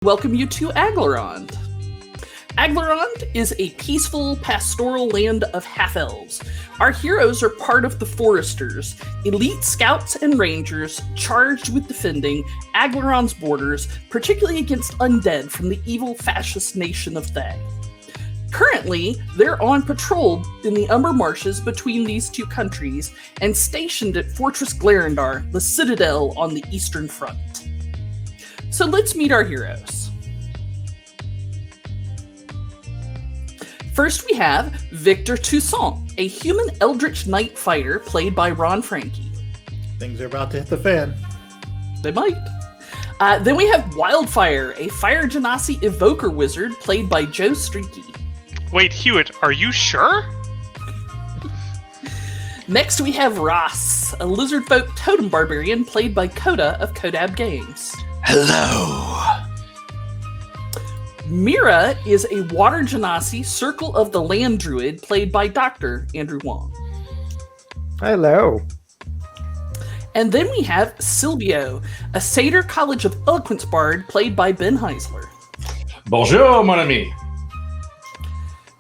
Welcome you to Aglarond. Aglarond is a peaceful, pastoral land of half-elves. Our heroes are part of the Foresters, elite scouts and rangers charged with defending Aglarond's borders, particularly against undead from the evil fascist nation of Thay. Currently, they're on patrol in the Umber Marshes between these two countries and stationed at Fortress Glarondar, the citadel on the eastern front. So let's meet our heroes. First we have Victor Toussaint, a human eldritch knight fighter played by Ron Frankie. Things are about to hit the fan. They might. Then we have Wildfire, a fire genasi evoker wizard played by Joe Streaky. Wait, Hewitt, are you sure? Next we have Ross, a lizard folk totem barbarian played by Coda of Kodab Games. Hello. Mira is a water genasi Circle of the Land druid played by Dr. Andrew Wong. Hello. And then we have Silvio, a Satyr College of Eloquence bard played by Ben Heisler. Bonjour, mon ami.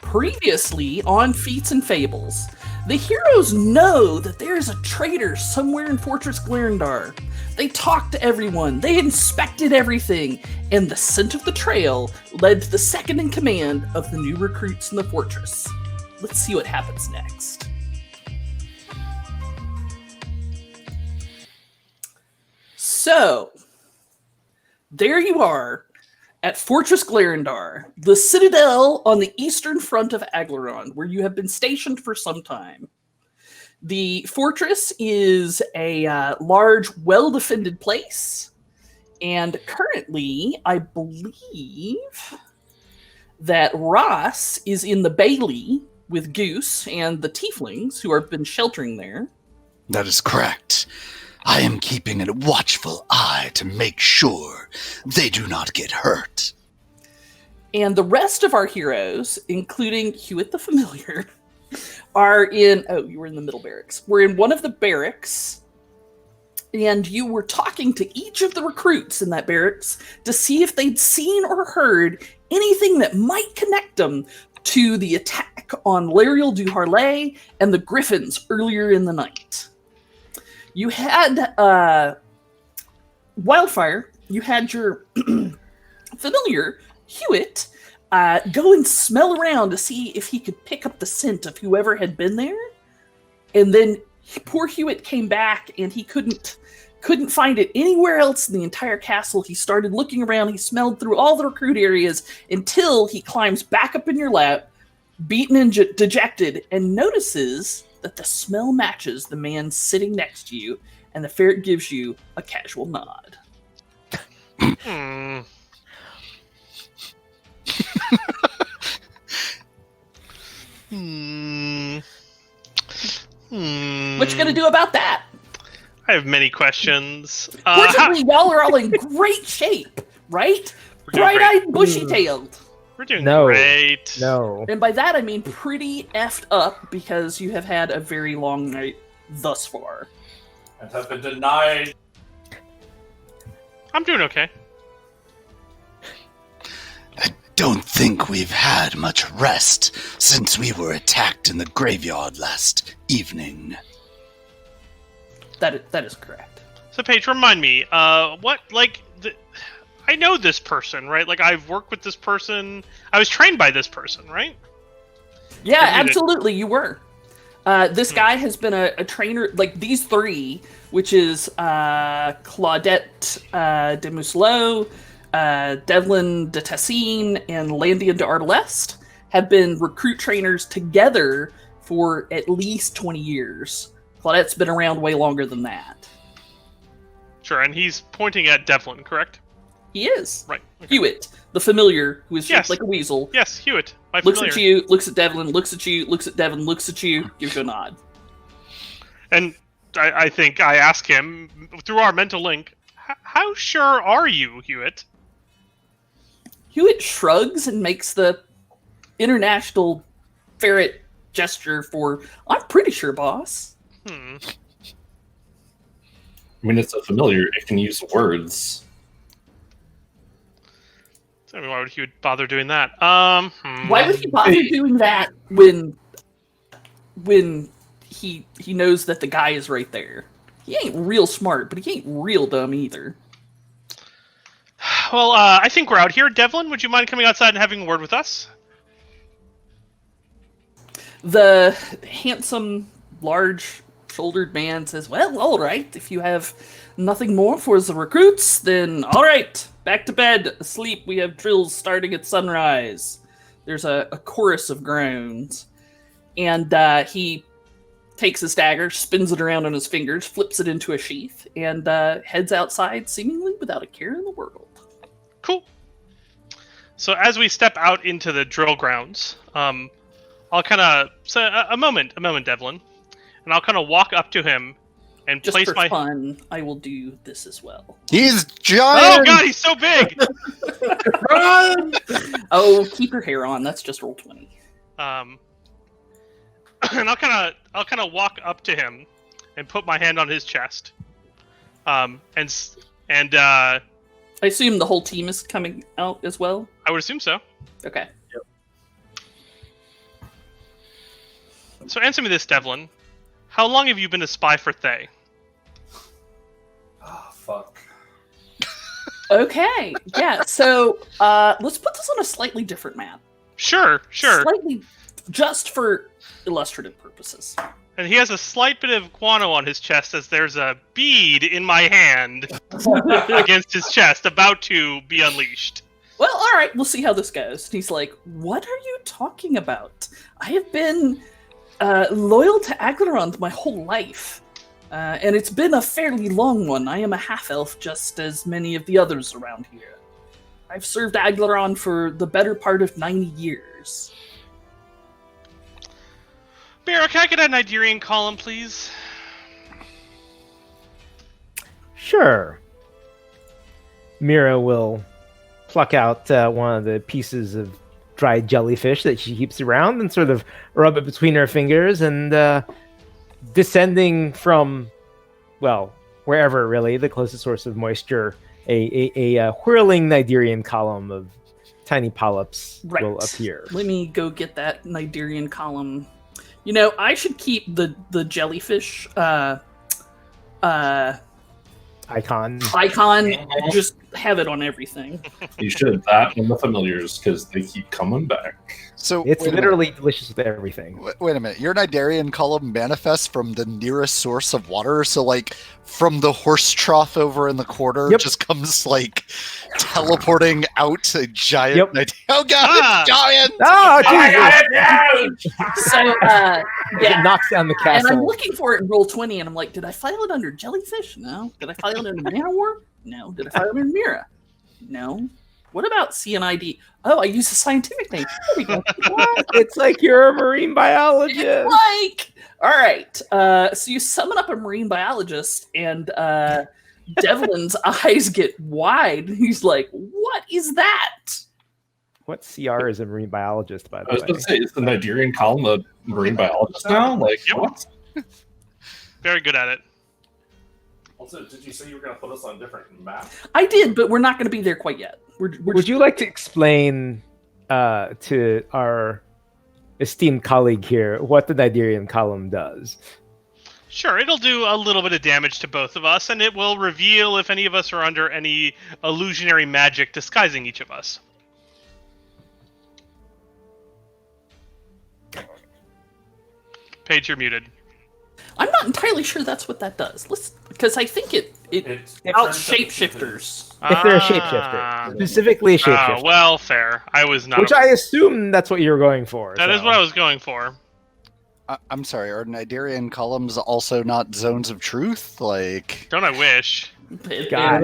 Previously on Feats and Fables, the heroes know that there is a traitor somewhere in Fortress Glarondar. They talked to everyone, they inspected everything, and the scent of the trail led to the second in command of the new recruits in the fortress. Let's see what happens next. So, there you are at Fortress Glarondar, the citadel on the eastern front of Aglarond, where you have been stationed for some time. The fortress is a large, well-defended place, and currently, I believe that Ross is in the Bailey with Goose and the Tieflings, who have been sheltering there. That is correct. I am keeping a watchful eye to make sure they do not get hurt. And the rest of our heroes, including Hewitt the Familiar, are in... Oh, you were in the middle barracks. We're in one of the barracks, and you were talking to each of the recruits in that barracks to see if they'd seen or heard anything that might connect them to the attack on Lariel du Harlay and the Griffins earlier in the night. You had Wildfire, you had your familiar, Hewitt, go and smell around to see if he could pick up the scent of whoever had been there. And then poor Hewitt came back and he couldn't find it anywhere else in the entire castle. He started looking around, he smelled through all the recruit areas until he climbs back up in your lap, beaten and dejected, and notices that the smell matches the man sitting next to you, and the ferret gives you a casual nod. What you gonna do about that? I have many questions. Fortunately, y'all are all in great shape, right? Bright-eyed, bushy-tailed. We're doing No. great. No. And by that I mean pretty effed up because you have had a very long night thus far. And have been denied. I'm doing okay. I don't think we've had much rest since we were attacked in the graveyard last evening. That is correct. So, Paige, remind me, I know this person, right? Like, I've worked with this person. I was trained by this person, right? Yeah, absolutely, you were. This guy has been a trainer, like these three, which is Claudette de Mousselot, Devlin de Tessine, and Landian de Artelest, have been recruit trainers together for at least 20 years. Claudette's been around way longer than that. Sure, and he's pointing at Devlin, correct? He is. Right. Okay. Hewitt, the familiar, who is Yes. shaped like a weasel. Yes, Hewitt, my Looks familiar. at you, looks at Devlin, looks at you, looks at Devlin, looks at you, gives you a nod. And I think I ask him, through our mental link, how sure are you, Hewitt? Hewitt shrugs and makes the international ferret gesture for, I'm pretty sure, boss. I mean, it's a familiar. It can use words. I mean, why would he bother doing that? Why would he bother doing that when he knows that the guy is right there? He ain't real smart, but he ain't real dumb either. Well, I think we're out here. Devlin, would you mind coming outside and having a word with us? The handsome, large-shouldered man says, well, all right, if you have nothing more for the recruits, then all right, back to bed, asleep. We have drills starting at sunrise. There's a chorus of groans. And he takes his dagger, spins it around on his fingers, flips it into a sheath, and heads outside, seemingly without a care in the world. Cool. So as we step out into the drill grounds, I'll kind of say a moment, Devlin, and I'll kind of walk up to him and Just place for my fun, I will do this as well. He's giant. Oh god, he's so big. Oh, keep your hair on. That's just roll 20. And I'll kind of walk up to him and put my hand on his chest. And I assume the whole team is coming out as well. I would assume so. Okay. So answer me this, Devlin. How long have you been a spy for Thay? Ah, fuck. Okay. Yeah. So let's put this on a slightly different map. Sure. Slightly, just for illustrative purposes. And he has a slight bit of guano on his chest as there's a bead in my hand against his chest, about to be unleashed. Well, all right. We'll see how this goes. And he's like, "What are you talking about? I have been loyal to Aglarond my whole life, and it's been a fairly long one. I am a half-elf, just as many of the others around here. I've served Aglarond for the better part of 90 years." Mira, can I get a Nigerian column, please? Sure. Mira will pluck out one of the pieces of dried jellyfish that she keeps around and sort of rub it between her fingers, and descending from, well, wherever really, the closest source of moisture, a whirling Nigerian column of tiny polyps will appear. Let me go get that Nigerian column. You know, I should keep the jellyfish Icon. Just have it on everything. You should. That and the familiars, because they keep coming back. So It's wait a literally minute. delicious with everything. Wait a minute. Your Nidarian column manifests from the nearest source of water, so like from the horse trough over in the corner, Yep. just comes like teleporting out a giant. Yep. Oh god, it's giant! Oh, Jesus! So, It yeah. knocks down the And I'm castle. looking for it in roll 20, and I'm like, did I file it under jellyfish? No. Did I file it under Manowar? No. Did I file it under Mira? No. What about CNID? Oh, I use a scientific name. There we go. What? It's like you're a marine biologist. Like, all right. So you summon up a marine biologist, and Devlin's eyes get wide. He's like, "What is that?" What CR is a marine biologist, by I the was way? going to say, is the Nigerian column a marine biologist now? Like, Yep. what? Very good at it. Also, did you say you were going to put us on a different map? I did, but we're not going to be there quite yet. We're Would you like to explain to our esteemed colleague here what the Nigerian column does? Sure, it'll do a little bit of damage to both of us, and it will reveal if any of us are under any illusionary magic disguising each of us. Paige, you're muted. I'm not entirely sure that's what that does. Because I think it out shapeshifters. If they're a shapeshifter, specifically a shapeshifter, Oh, well, fair. I was not. which I assume that's what you were going for. That is so. what I was going for. I'm sorry. Are Nidarian columns also not zones of truth? Like, Don't I wish? God.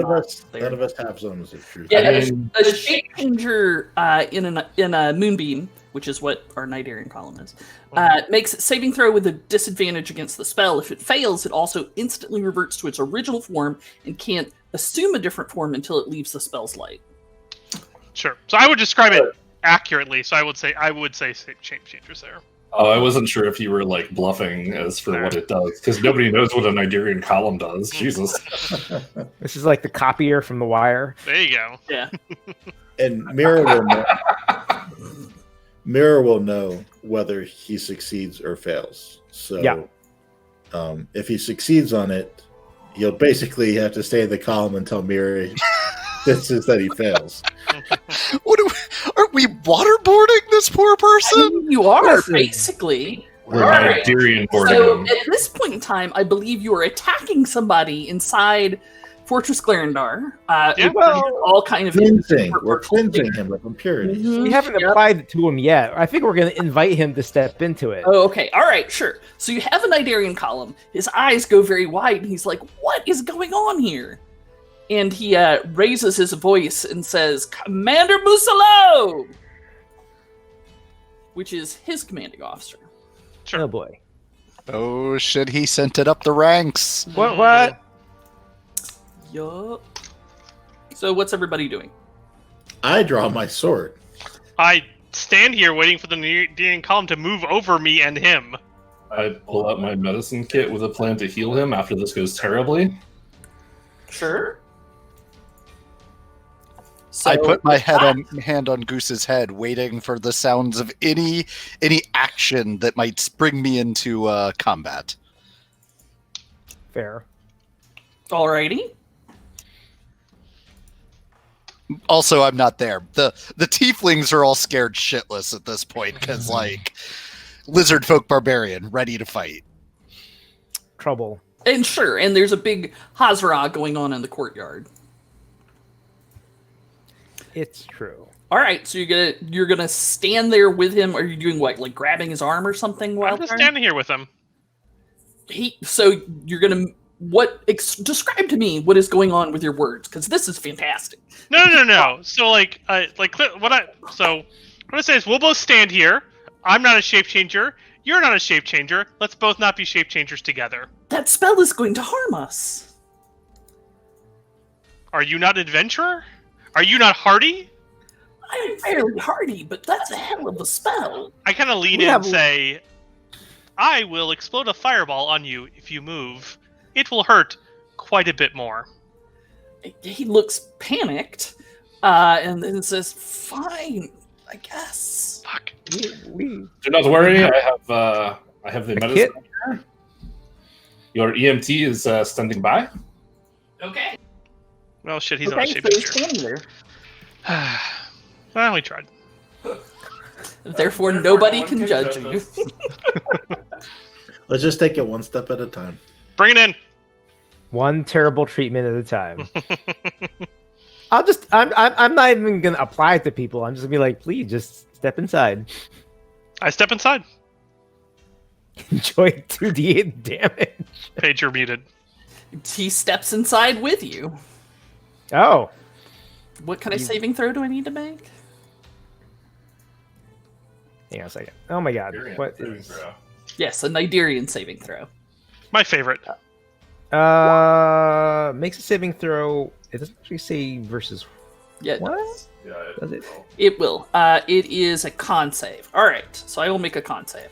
None of us have zones of truth. Yeah, I mean- a shape changer in a moonbeam, which is what our Nigerian column is, makes a saving throw with a disadvantage against the spell. If it fails, it also instantly reverts to its original form and can't assume a different form until it leaves the spell's light. Sure. So I would describe it accurately. So I would say shape changers there. Oh, I wasn't sure if you were like bluffing as for what it does, because nobody knows what a Nigerian column does. Jesus. This is like the copier from The Wire. There you go. Yeah. And Mirror will know whether he succeeds or fails. So Yeah. If he succeeds on it, you'll basically have to stay in the column until Mirror senses that he fails. Aren't we waterboarding this poor person? I mean, you are, Listen. basically. We're All right. Nigerian boarding So him. at this point in time, I believe you are attacking somebody inside Fortress Glarondar. Yeah. Well, all kind of Cleansing. We're cleansing him of impurities. Mhm. we haven't Yep. applied it to him yet. I think we're going to invite him to step into it. Oh, okay. All right, sure. So you have a Nidarian column. His eyes go very wide, and he's like, "What is going on here?" And he raises his voice and says, "Commander Musalo!" Which is his commanding officer. Sure. Oh boy. Oh shit, he sent it up the ranks. What? Yup. So what's everybody doing? I draw my sword. I stand here waiting for the Nigerian column to move over me and him. I pull out my medicine kit with a plan to heal him after this goes terribly. Sure. So, I put my hand on Goose's head, waiting for the sounds of any action that might spring me into combat. Fair. Alrighty. Also, I'm not there. The tieflings are all scared shitless at this point because, like, lizard folk barbarian ready to fight. Trouble. And sure, and there's a big Hazara going on in the courtyard. It's true. All right, so you're gonna stand there with him. Are you doing what, like grabbing his arm or something? I'm just standing here with him. So you're gonna describe to me what is going on with your words, because this is fantastic. No. So what I say is we'll both stand here. I'm not a shape changer. You're not a shape changer. Let's both not be shape changers together. That spell is going to harm us. Are you not an adventurer? Are you not hardy? I'm fairly hardy, but that's a hell of a spell. I kind of lean in and say, I will explode a fireball on you if you move. It will hurt quite a bit more. He looks panicked, and then says, "Fine, I guess." Fuck. Do not worry, I have the medicine kit? here. Your EMT is standing by. Okay. Well, shit, he's not a Okay, shape so he's changer. standing there. Well, we tried. Therefore, nobody can judge you. Let's just take it one step at a time. Bring it in. One terrible treatment at a time. I'm not even gonna apply it to people. I'm just gonna be like, please just step inside. I step inside. Enjoy 2d8 damage. Paige, you're muted. He steps inside with you. Oh. What kind of saving throw do I need to make? Hang on a second. Oh my god. What is Yes, a Nidarian saving throw. My favorite. makes a saving throw. It doesn't actually say versus Yeah, what? Yeah, Does it? it will. It is a con save. All right, so I will make a con save.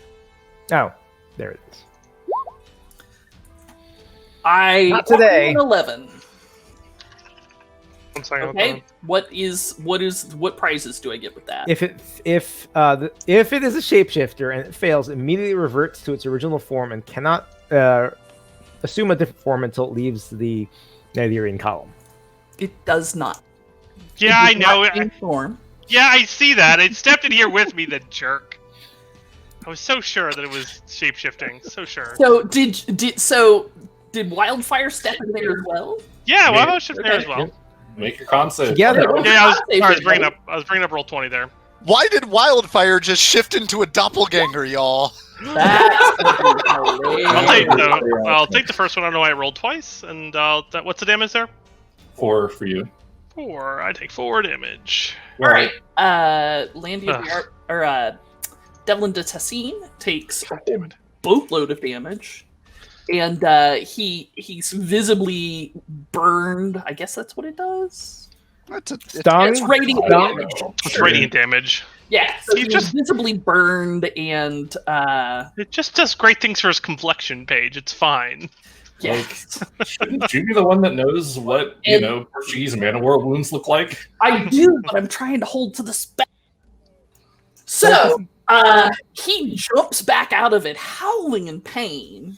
Oh, there it is. I Not today. rolled an 11. 1 second. Okay, what prizes do I get with that? If it is a shapeshifter and it fails, immediately reverts to its original form and cannot assume a different form until it leaves the Nigerian column. It does not. Yeah, I It does know. not change form. Yeah, I see that. It stepped in here with me, the jerk. I was so sure that it was shapeshifting. So sure. So did Wildfire step in there as well? Yeah, well, I was shifting there as well. Make your con save. Together. Okay. Yeah, I was Save bringing it. up. I was bringing up roll 20 there. Why did Wildfire just shift into a doppelganger, y'all? That's I'll take hilarious. I'll take the first one. I know I rolled twice, and what's the damage there? 4 for you. 4. I take 4 damage. All right. Landia Devlin de Tessin takes a Damn it. boatload of damage, and he's visibly burned. I guess that's what it does. It's Stung? It's radiant Stung? damage. It's radiant damage. Yeah, so He he just- was visibly burned, and It just does great things for his complexion, Paige. It's fine. yes, Shouldn't you be the one that knows what, Portuguese man of war wounds look like? I do, but I'm trying to hold to the spec. So he jumps back out of it, howling in pain,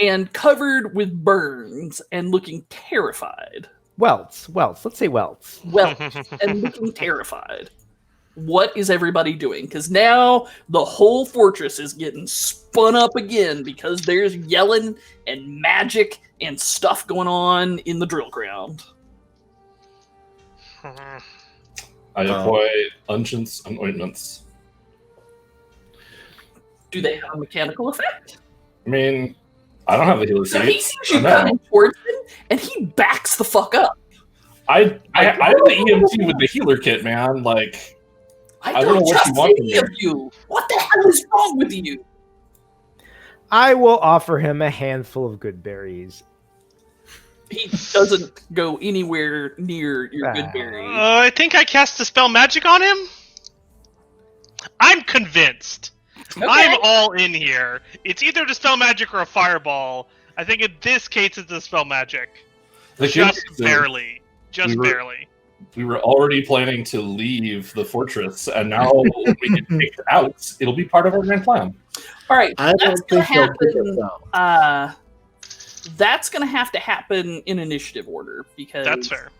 and covered with burns, and looking terrified. Welts. Let's say welts. Well, and looking terrified. What is everybody doing? Because now the whole fortress is getting spun up again because there's yelling and magic and stuff going on in the drill ground. I deploy unguents and ointments. Do they have a mechanical effect? I mean, I don't have the healer So he seat. sees you I know. coming towards him, and he backs the fuck up. I have the EMT with the healer kit, man. Like, I don't know don't what you trust want from any of me. you. What the hell is wrong with you? I will offer him a handful of good berries. He doesn't go anywhere near your good berry. I think I cast the spell magic on him. I'm convinced. Okay. I'm all in here. It's either dispel magic or a fireball. I think in this case it's dispel magic. the Just good news is barely. Just we were- barely. we were already planning to leave the fortress, and now when we get kicked out, it'll be part of our grand plan. All right, I that's don't gonna think they'll kick happen. us out. That's gonna have to happen in initiative order because That's fair.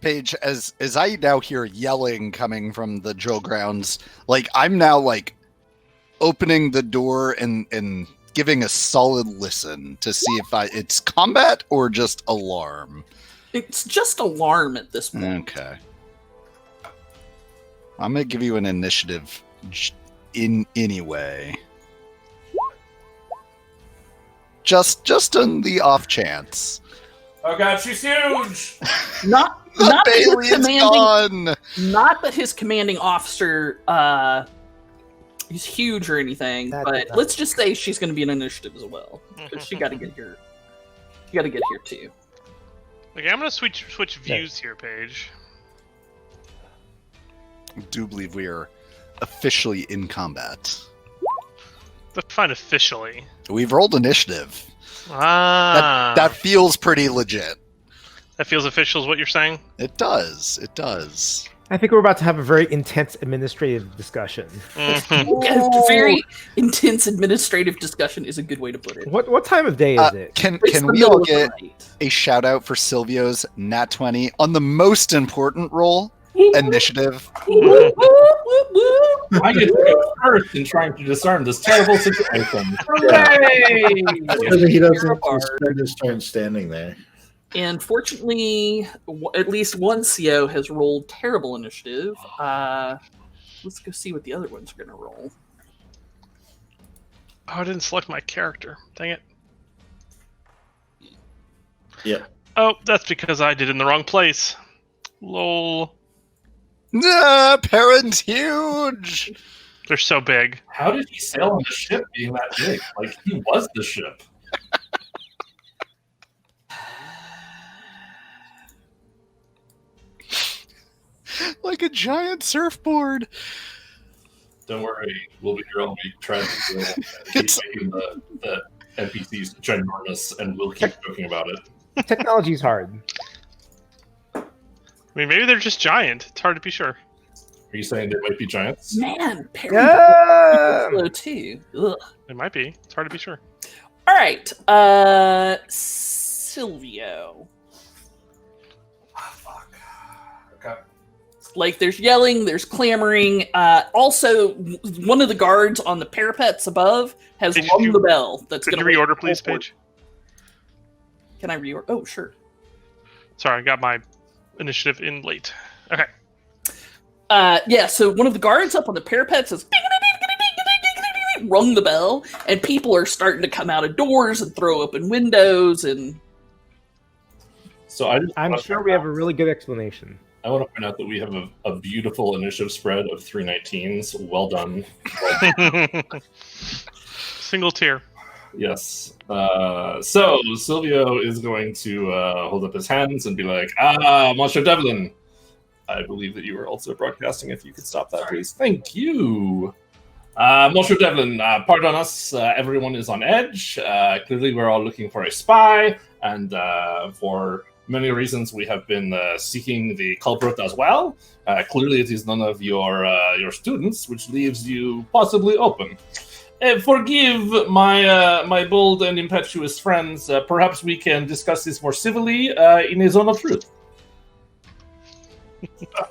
Paige, as I now hear yelling coming from the drill grounds, like I'm now like opening the door and giving a solid listen to see if it's combat or just alarm. It's just alarm at this point. Okay. I'm gonna give you an initiative in anyway. Just on the off chance. Oh god, she's huge! Not The that his Bailey is commanding, gone. not that his commanding officer is huge or anything, That but did not- let's just say she's going to be an initiative as well. 'Cause she got to get here. You got to get here too. Okay, I'm gonna switch views here, Paige. I do believe we are officially in combat. Define officially. We've rolled initiative. Ah, That feels pretty legit. that feels official, is what you're saying. It does. It does. I think we're about to have a very intense administrative discussion. Mhm. A very intense administrative discussion is a good way to put it. What time of day is it? Can It's the we middle all of the get night. a shout out for Silvio's nat 20 on the most important roll, initiative? Whoop, whoop, whoop, whoop. I get to go first in trying to disarm this terrible situation. Hooray! Maybe he doesn't You're a just spend his turn standing there. And fortunately, at least one CO has rolled terrible initiative. Let's go see what the other ones are going to roll. Oh, I didn't select my character. Dang it. Yep. Oh, that's because I did it in the wrong place. Lol. Nah, parent huge. They're so big. How did he sail on the ship being that big? Like, he was the ship. Like a giant surfboard. Don't worry, we'll be here all week trying to keep It's- making the NPCs ginormous, and we'll keep joking about it. Technology's hard. I mean, maybe they're just giant. It's hard to be sure. Are you saying they might be giants? Man, Perry Yeah. slow too. Ugh. It might be. It's hard to be sure. All right, Silvio. Fuck. Okay. Like, there's yelling, there's clamoring. Also, one of the guards on the parapets above has Could rung you- the bell. That's Could going you to reorder, please, Paige? Can I reorder? Oh, sure. Sorry, I got my initiative in late. Okay. Yeah, so one of the guards up on the parapet says, rung the bell, and people are starting to come out of doors and throw open windows, and So I'm sure we have a really good explanation. I want to point out that we have a beautiful initiative spread of 319s. Well done. Single tier. Yes. So Silvio is going to hold up his hands and be like, Monsieur Devlin, I believe that you were also broadcasting. If you could stop that, please. Thank you. Monsieur Devlin, pardon us. Everyone is on edge. Clearly, we're all looking for a spy, and for many reasons, we have been seeking the culprit as well. Clearly, it is none of your students, which leaves you possibly open. Forgive my bold and impetuous friends. Perhaps we can discuss this more civilly in a zone of truth.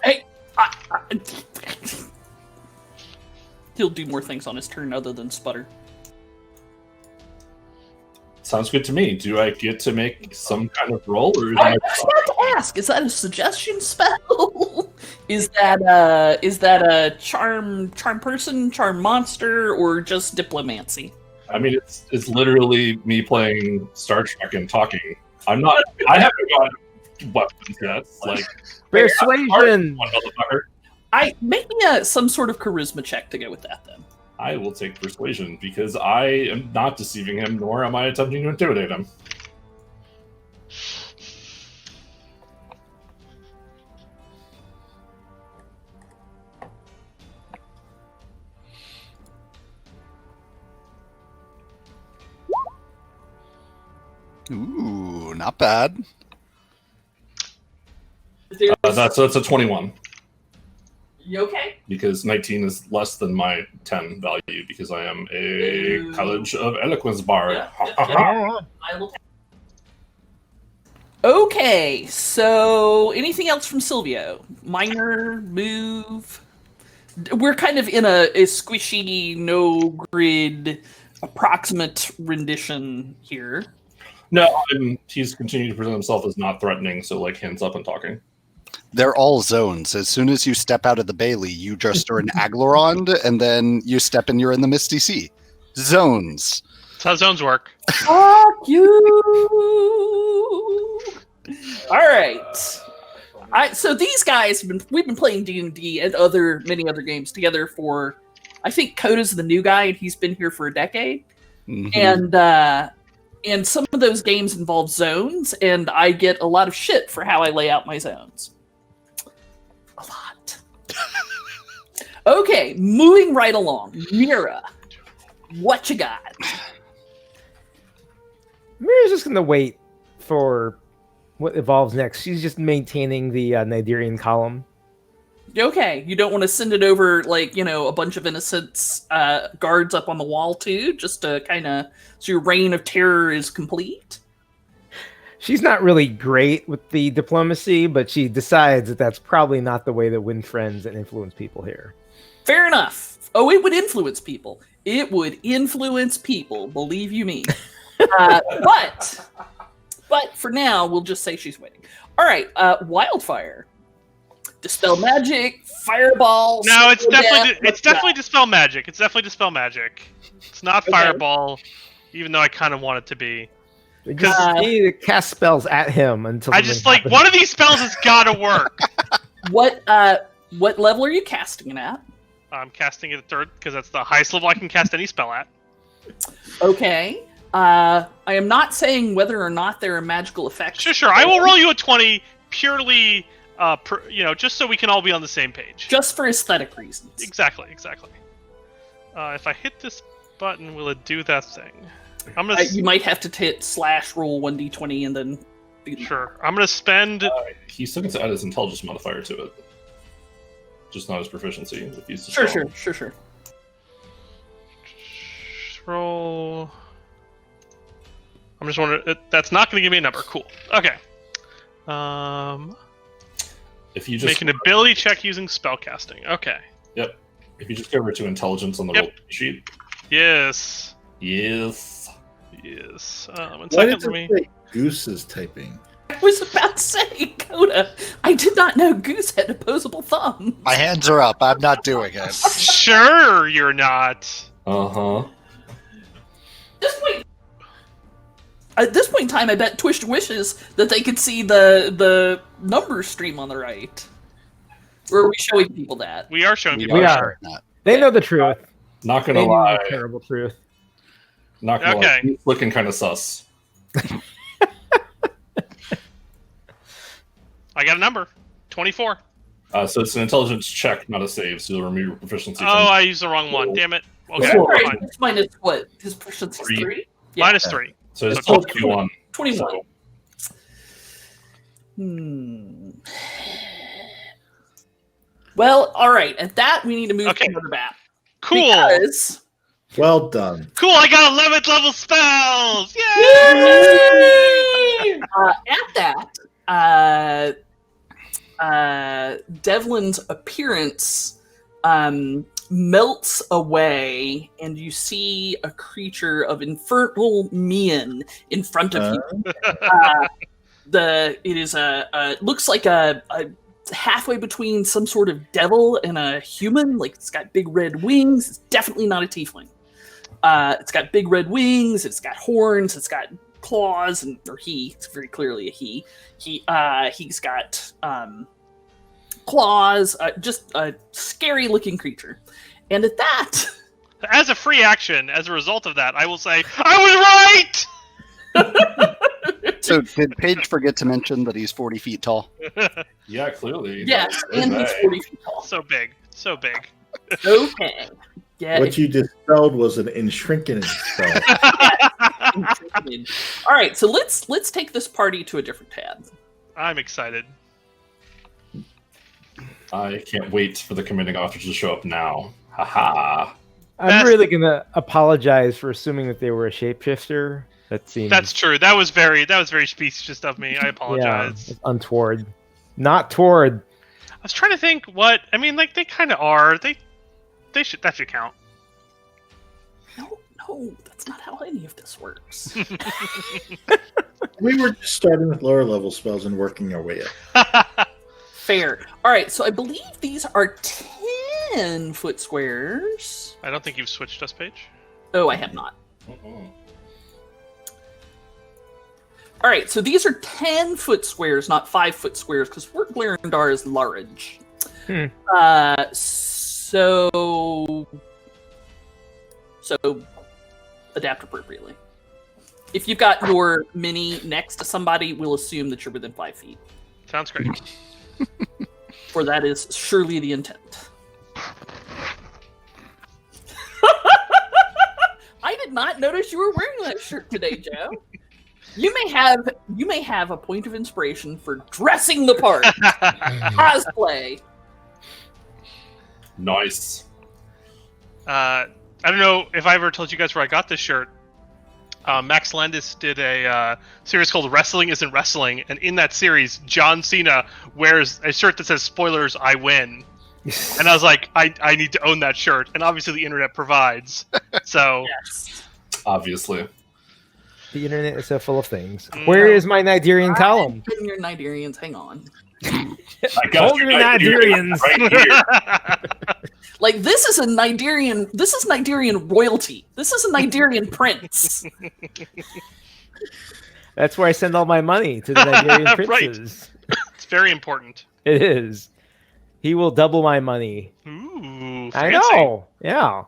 Hey, he'll do more things on his turn other than sputter. Sounds good to me. Do I get to make some kind of roll, or is I was about to ask: is that a suggestion spell? Is that a charm person, charm monster, or just diplomancy? I mean, it's literally me playing Star Trek and talking. I haven't got weapons yet. Like Persuasion. Make me some sort of charisma check to go with that then. I will take persuasion because I am not deceiving him, nor am I attempting to intimidate him. Ooh, not bad. That's a 21. You okay? Because 19 is less than my 10 value because I am a College of Eloquence bard. Yeah. I will. Okay, so anything else from Silvio? Minor move. We're kind of in a squishy, no grid, approximate rendition here. No, he's continuing to present himself as not threatening, so like hands up and talking. They're all zones. As soon as you step out of the Bailey, you just are an Aglarond, and then you step and you're in the Misty Sea. Zones. That's how zones work. Fuck you! All right. So these guys we've been playing D&D and many other games together for, I think Coda's the new guy and he's been here for a decade. Mm-hmm. And some of those games involve zones, and I get a lot of shit for how I lay out my zones. A lot. Okay, moving right along. Mira, what you got? Mira's just gonna wait for what evolves next. She's just maintaining the Nidirian column. Okay, you don't want to send it over like, a bunch of innocents guards up on the wall too, just to kind of so your reign of terror is complete? She's not really great with the diplomacy, but she decides that that's probably not the way to win friends and influence people here. Fair enough. Oh, it would influence people. It would influence people, believe you me. But for now, we'll just say she's waiting. All right, Wildfire. Dispel magic, fireball. No, it's definitely dispel magic. It's definitely dispel magic. It's not fireball, even though I kind of want it to be. You need to cast spells at him until I just like one of these spells has got to work. What level are you casting it at? I'm casting it at 3rd because that's the highest level I can cast any spell at. Okay. I am not saying whether or not there are magical effects. Sure. I will roll you a 20 purely, just so we can all be on the same page. Just for aesthetic reasons. Exactly. If I hit this button, will it do that thing? You might have to hit / roll 1d20 and then... Sure. I'm going to spend... He still gets to add his intelligence modifier to it. Just not his proficiency. If he's Sure. Roll... I'm just wondering... That's not going to give me a number. Cool. Okay. If you just make an ability check using spellcasting. Okay. Yep. If you just go over to intelligence on the roll sheet. Yes. One second for me. Goose is typing. I was about to say, Coda, I did not know Goose had opposable thumbs. My hands are up. I'm not doing it. Sure, you're not. At this point in time, I bet Twitch wishes that they could see the number stream on the right. Or are we showing people that? We are showing people We that. are. They know the truth. Not gonna They know lie. the terrible truth. Not gonna lie. He's looking kind of sus. I got a number. 24. So it's an intelligence check, not a save. So you'll remove your proficiency. Oh, I used the wrong one. Damn it. Okay, All right, fine. it's minus what? His proficiency is 3. 3? Minus 3. So it's So 21. 21. So, Well, all right. At that, we need to move Okay. to another map. Cool. Because... Well done. Cool, I got 11th level spells! Yay! At that, Devlin's appearance melts away, and you see a creature of infernal mien in front of you. It looks like a halfway between some sort of devil and a human. Like, it's got big red wings. It's definitely not a tiefling. It's got big red wings. It's got horns. It's got claws, it's very clearly a he. He's got claws. Just a scary looking creature. And at that, As a free action, as a result of that, I will say, I was right! So did Paige forget to mention that he's 40 feet tall? yeah, clearly. yes, and he's 40 feet tall. So big. So big. Okay. Yeah. What you dispelled was an enshrinking spell. All right, so let's take this party to a different tab. I'm excited. I can't wait for the commanding officer to show up now. Haha. I'm Best- really gonna apologize for assuming that they were a shapeshifter. That seems That's true. That was very specious of me. I apologize. it's untoward. Not toward. I was trying to think what I mean, like they kinda are. That should count. No, that's not how any of this works. We were just starting with lower level spells and working our way up. Fair. All right, so I believe these are 10 foot squares. I don't think you've switched us, Paige. Oh, I have not. All right, so these are 10 foot squares, not 5 foot squares, because Fort Glarondar is large. So adapt appropriately. If you've got your mini next to somebody, we'll assume that you're within 5 feet. Sounds great. For that is surely the intent. I did not notice you were wearing that shirt today, Joe. You may have a point of inspiration for dressing the part. Cosplay. Nice. I don't know if I ever told you guys where I got this shirt. Max Landis did a series called Wrestling Isn't Wrestling, and in that series, John Cena wears a shirt that says, "Spoilers, I win." And I was like, I need to own that shirt, and obviously the internet provides. So, Yes. Obviously. The internet is so full of things. Where is my Nigerian column? Getting your Nigerians, hang on. I got Hold you me, Nigerians. right here. Like, this is Nigerian royalty. This is a Nigerian prince. That's where I send all my money, to the Nigerian Right. princes. it's very important. It is. He will double my money. Ooh, I fancy. know. Yeah.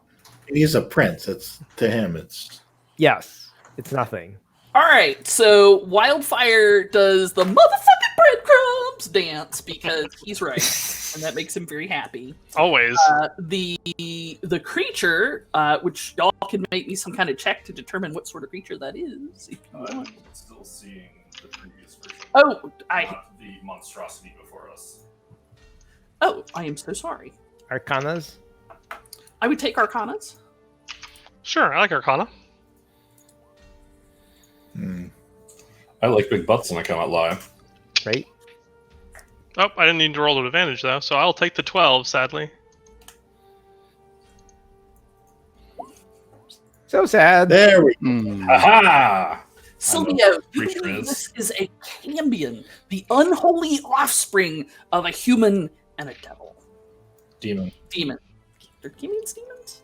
He's a prince. It's to him. It's Yes. It's nothing. All right, so Wildfire does the motherfucking breadcrumbs dance because he's right, and that makes him very happy. Always. The creature, which y'all can make me some kind of check to determine what sort of creature that is. If you I'm want. still seeing the previous version. Oh, Not the monstrosity before us. I am so sorry. Arcanas? I would take Arcanas. Sure, I like Arcana. I like big butts and I cannot lie. Right? Oh, I didn't need to roll an advantage though, so I'll take the 12. Sadly. So sad. there we Aha! Silvio, you creature believe is. this is a cambion, the unholy offspring of a human and a devil. Demon. Demon. They're cambions demons?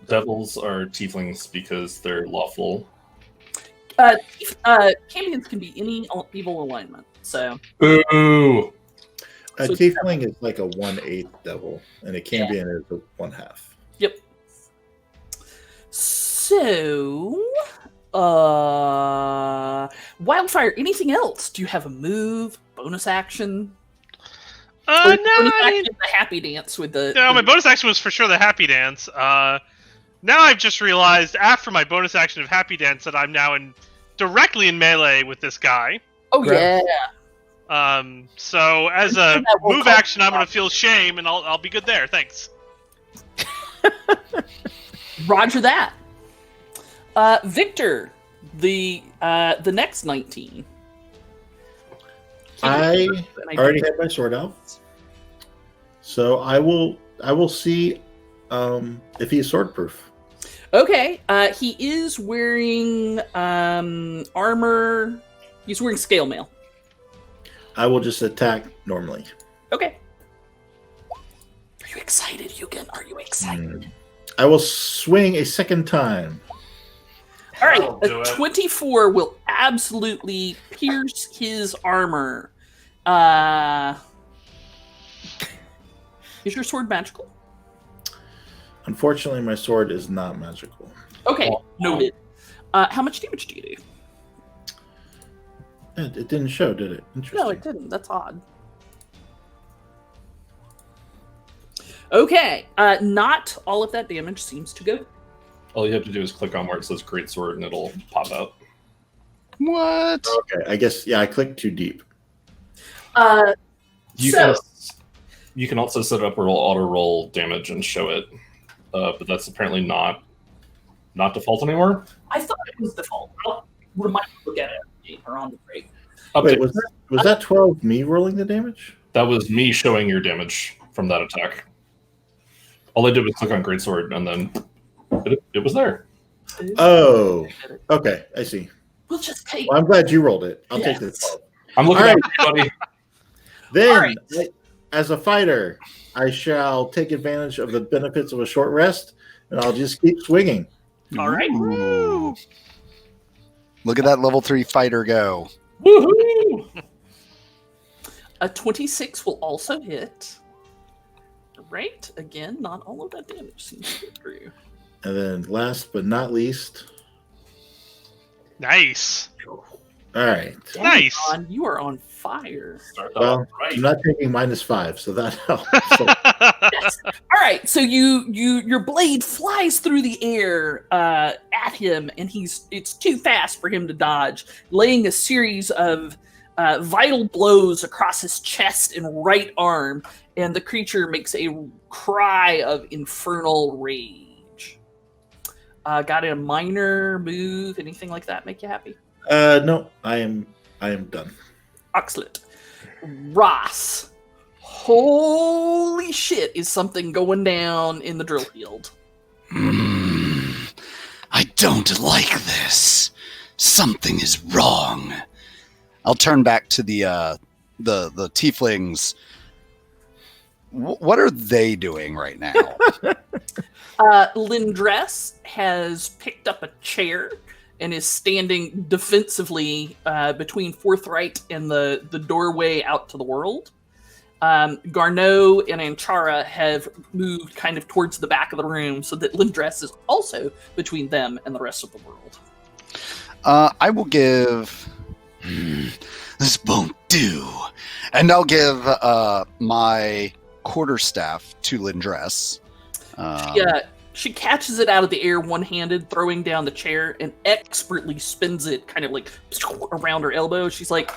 Devils are tieflings because they're lawful. Cambions can be any evil alignment, so... Ooh! A So- tiefling is like a 1/8 devil, and a cambion is a 1/2. Yep. So, Wildfire, anything else? Do you have a move, bonus action? No, Bonus I mean, action, the happy dance with the. no, my bonus action was for sure the happy dance. Now I've just realized after my bonus action of happy dance that I'm now directly in melee with this guy. Oh yeah. So as a That will move call action, I'm you gonna feel shame, and I'll be good there. Thanks. Roger that. Victor, the next 19. I already had my sword out, so I will see if he's swordproof. Okay. He is wearing armor. He's wearing scale mail. I will just attack normally. Okay. Are you excited, Yugen? Are you excited? I will swing a second time. All right, I'll do a it. 24 will absolutely pierce his armor. Is your sword magical? Unfortunately, my sword is not magical. Okay, noted. How much damage do you do? It didn't show, did it? Interesting. No, it didn't. That's odd. Okay, not all of that damage seems to go. All you have to do is click on where it says Great Sword and it'll pop out. What? Okay, I guess, I clicked too deep. You So- can also set it up where it'll auto roll damage and show it, but that's apparently not default anymore. I thought it was default. I'll remind you to look at it or on the break. Wait, Update. was that 12 me rolling the damage? That was me showing your damage from that attack. All I did was click on Great Sword and then it was there. Oh, okay, I see. We'll just take. Well, I'm glad you rolled it. I'll take the Yes. 12. I'm looking All at right. everybody. Then, All right. as a fighter, I shall take advantage of the benefits of a short rest, and I'll just keep swinging. All right. Ooh. Look at that level 3 fighter go. Woohoo! A 26 will also hit. Right? Again, not all of that damage seems to go through. And then, last but not least, Nice. all right. Nice. John, you are on fire. Start that Well, off right. I'm not taking -5, so that helps. So, Yes. All right. So your blade flies through the air at him, and it's too fast for him to dodge, laying a series of vital blows across his chest and right arm, and the creature makes a cry of infernal rage. Got a minor move, anything like that make you happy? no, I am done. Excellent. Ross. Holy shit, is something going down in the drill field? I don't like this. Something is wrong. I'll turn back to the tieflings. What are they doing right now? Lindress has picked up a chair and is standing defensively between Forthright and the doorway out to the world. Garneau and Anchara have moved kind of towards the back of the room so that Lindress is also between them and the rest of the world. I will give... this won't do. And I'll give my quarterstaff to Lindress. She catches it out of the air one-handed, throwing down the chair, and expertly spins it kind of like around her elbow. She's like,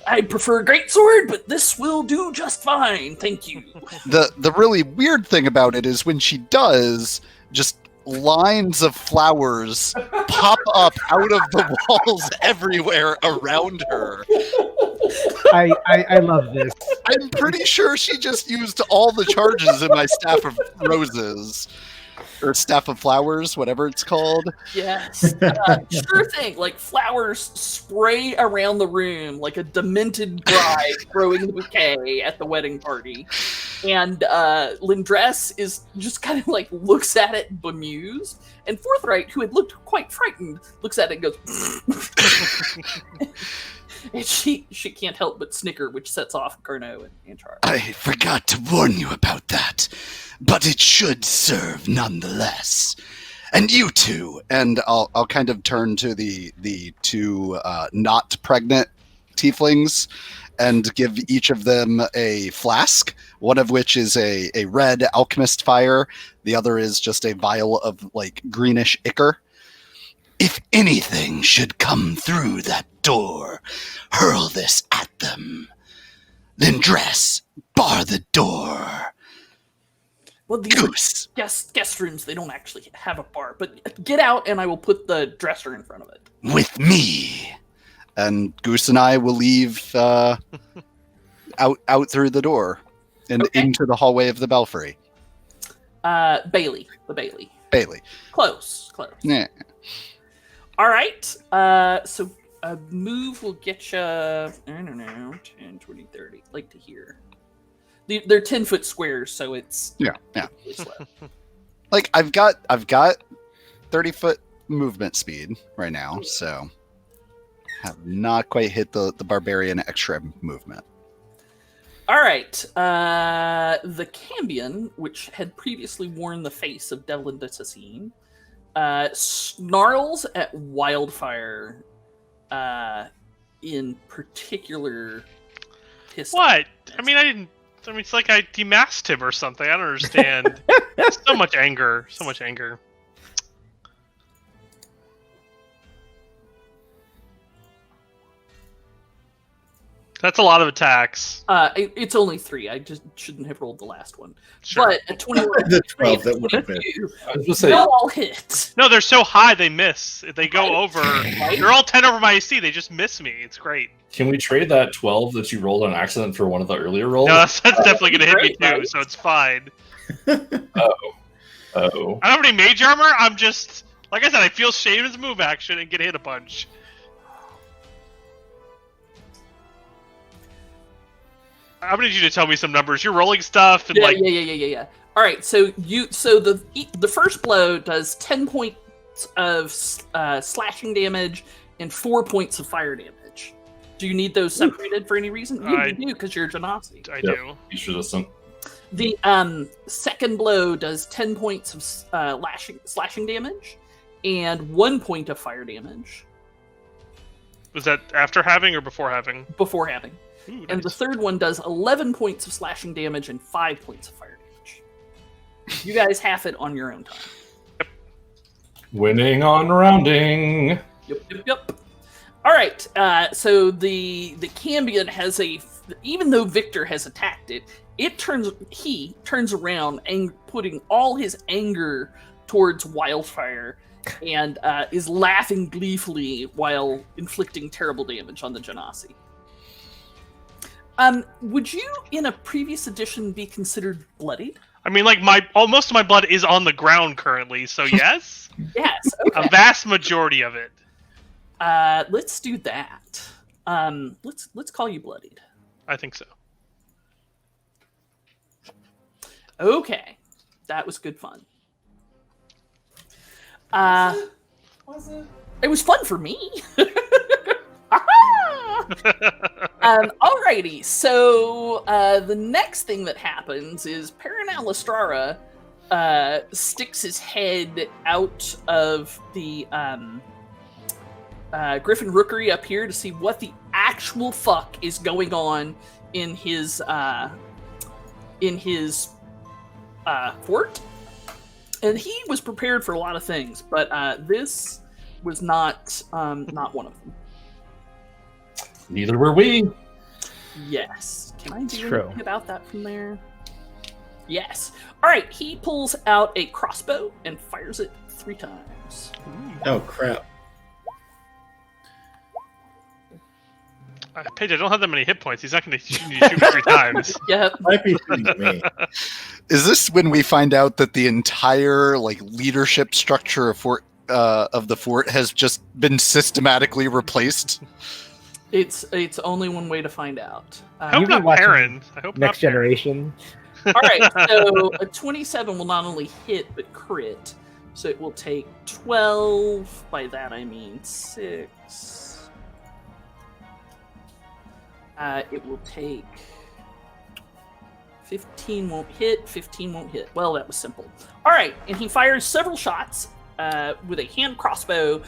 I prefer a greatsword, but this will do just fine. Thank you. The really weird thing about it is when she does, just lines of flowers pop up out of the walls everywhere around her. I love this. I'm pretty sure she just used all the charges in my staff of roses. Or staff of flowers, whatever it's called. Yes. Sure thing. Like flowers spray around the room like a demented bride throwing the bouquet at the wedding party. And Lindress is just kind of like looks at it bemused. And Forthright, who had looked quite frightened, looks at it and goes... And she can't help but snicker, which sets off Garneau and Anchara. I forgot to warn you about that, but it should serve nonetheless. And you two, and I'll kind of turn to the two not pregnant tieflings, and give each of them a flask, one of which is a red alchemist fire. The other is just a vial of like greenish ichor. If anything should come through that door, hurl this at them. Then dress, bar the door. Well, these Goose. are guest rooms. They don't actually have a bar. But get out, and I will put the dresser in front of it. With me. And Goose and I will leave out through the door and into the hallway of the Belfry. Bailey. The Bailey. Bailey. Close. Yeah. All right. So a move will get you, I don't know, 10, 20, 30. Like to hear. They're 10-foot squares, so it's Yeah. really slow. Like I've got 30-foot movement speed right now, so have not quite hit the barbarian extra movement. All right. The Cambion, which had previously worn the face of Devlin Dissasine, snarls at Wildfire in particular. What? I mean, it's like I demasked him or something. I don't understand. So much anger. That's a lot of attacks. It's only 3. I just shouldn't have rolled the last one. Sure. But at 21, The 12 that would have been. I was just saying, they'll all hit. No, they're so high they miss. If they go Right. over, Right. they're all 10 over my AC. They just miss me. It's great. can we trade that 12 that you rolled on accident for one of the earlier rolls? No, that's definitely going to hit me Great, too, right? so it's fine. Oh. I don't have any mage armor. I'm just, like I said, I feel shame as a move action and get hit a bunch. I'm gonna need you to tell me some numbers. You're rolling stuff and Yeah. All right, so the first blow does 10 points of slashing damage and 4 points of fire damage. Do you need those separated for any reason? You do because you're Genasi. I Yep. do. He's resistant. The second blow does 10 points of slashing damage and 1 point of fire damage Was that after having or before having? before having. Ooh, And the nice. third one does 11 points of slashing damage and 5 points of fire damage. You guys have it on your own time. Winning on rounding. Yep. All right. So the Cambion has even though Victor has attacked it, he turns around and putting all his anger towards Wildfire and is laughing gleefully while inflicting terrible damage on the Genasi. Would you, in a previous edition, be considered bloodied? I mean, like most of my blood is on the ground currently, so yes, Yes. Okay. a vast majority of it. Let's do that. Let's call you bloodied. I think so. Okay, that was good fun. Was it? It was fun for me. Alrighty, so the next thing that happens is Paranal Lestrara sticks his head out of the Griffin Rookery up here to see what the actual fuck is going on in his fort. And he was prepared for a lot of things, but this was not one of them. Neither were we. Yes. Can I do True. anything about that from there? Yes. All right. He pulls out a crossbow and fires it 3 times. Oh crap! Paige, I don't have that many hit points. He's not going to shoot me 3 times. Yep. Might be shooting me. Is this when we find out that the entire like leadership structure of the fort has just been systematically replaced? It's only one way to find out. I hope You've been not watching Perrin. I hope Next not Perrin. Generation. All right. So a 27 will not only hit but crit. So it will take 12. By that I mean 6. It will take 15 won't hit, 15 won't hit. Well, that was simple. All right, and he fires several shots with a hand crossbow,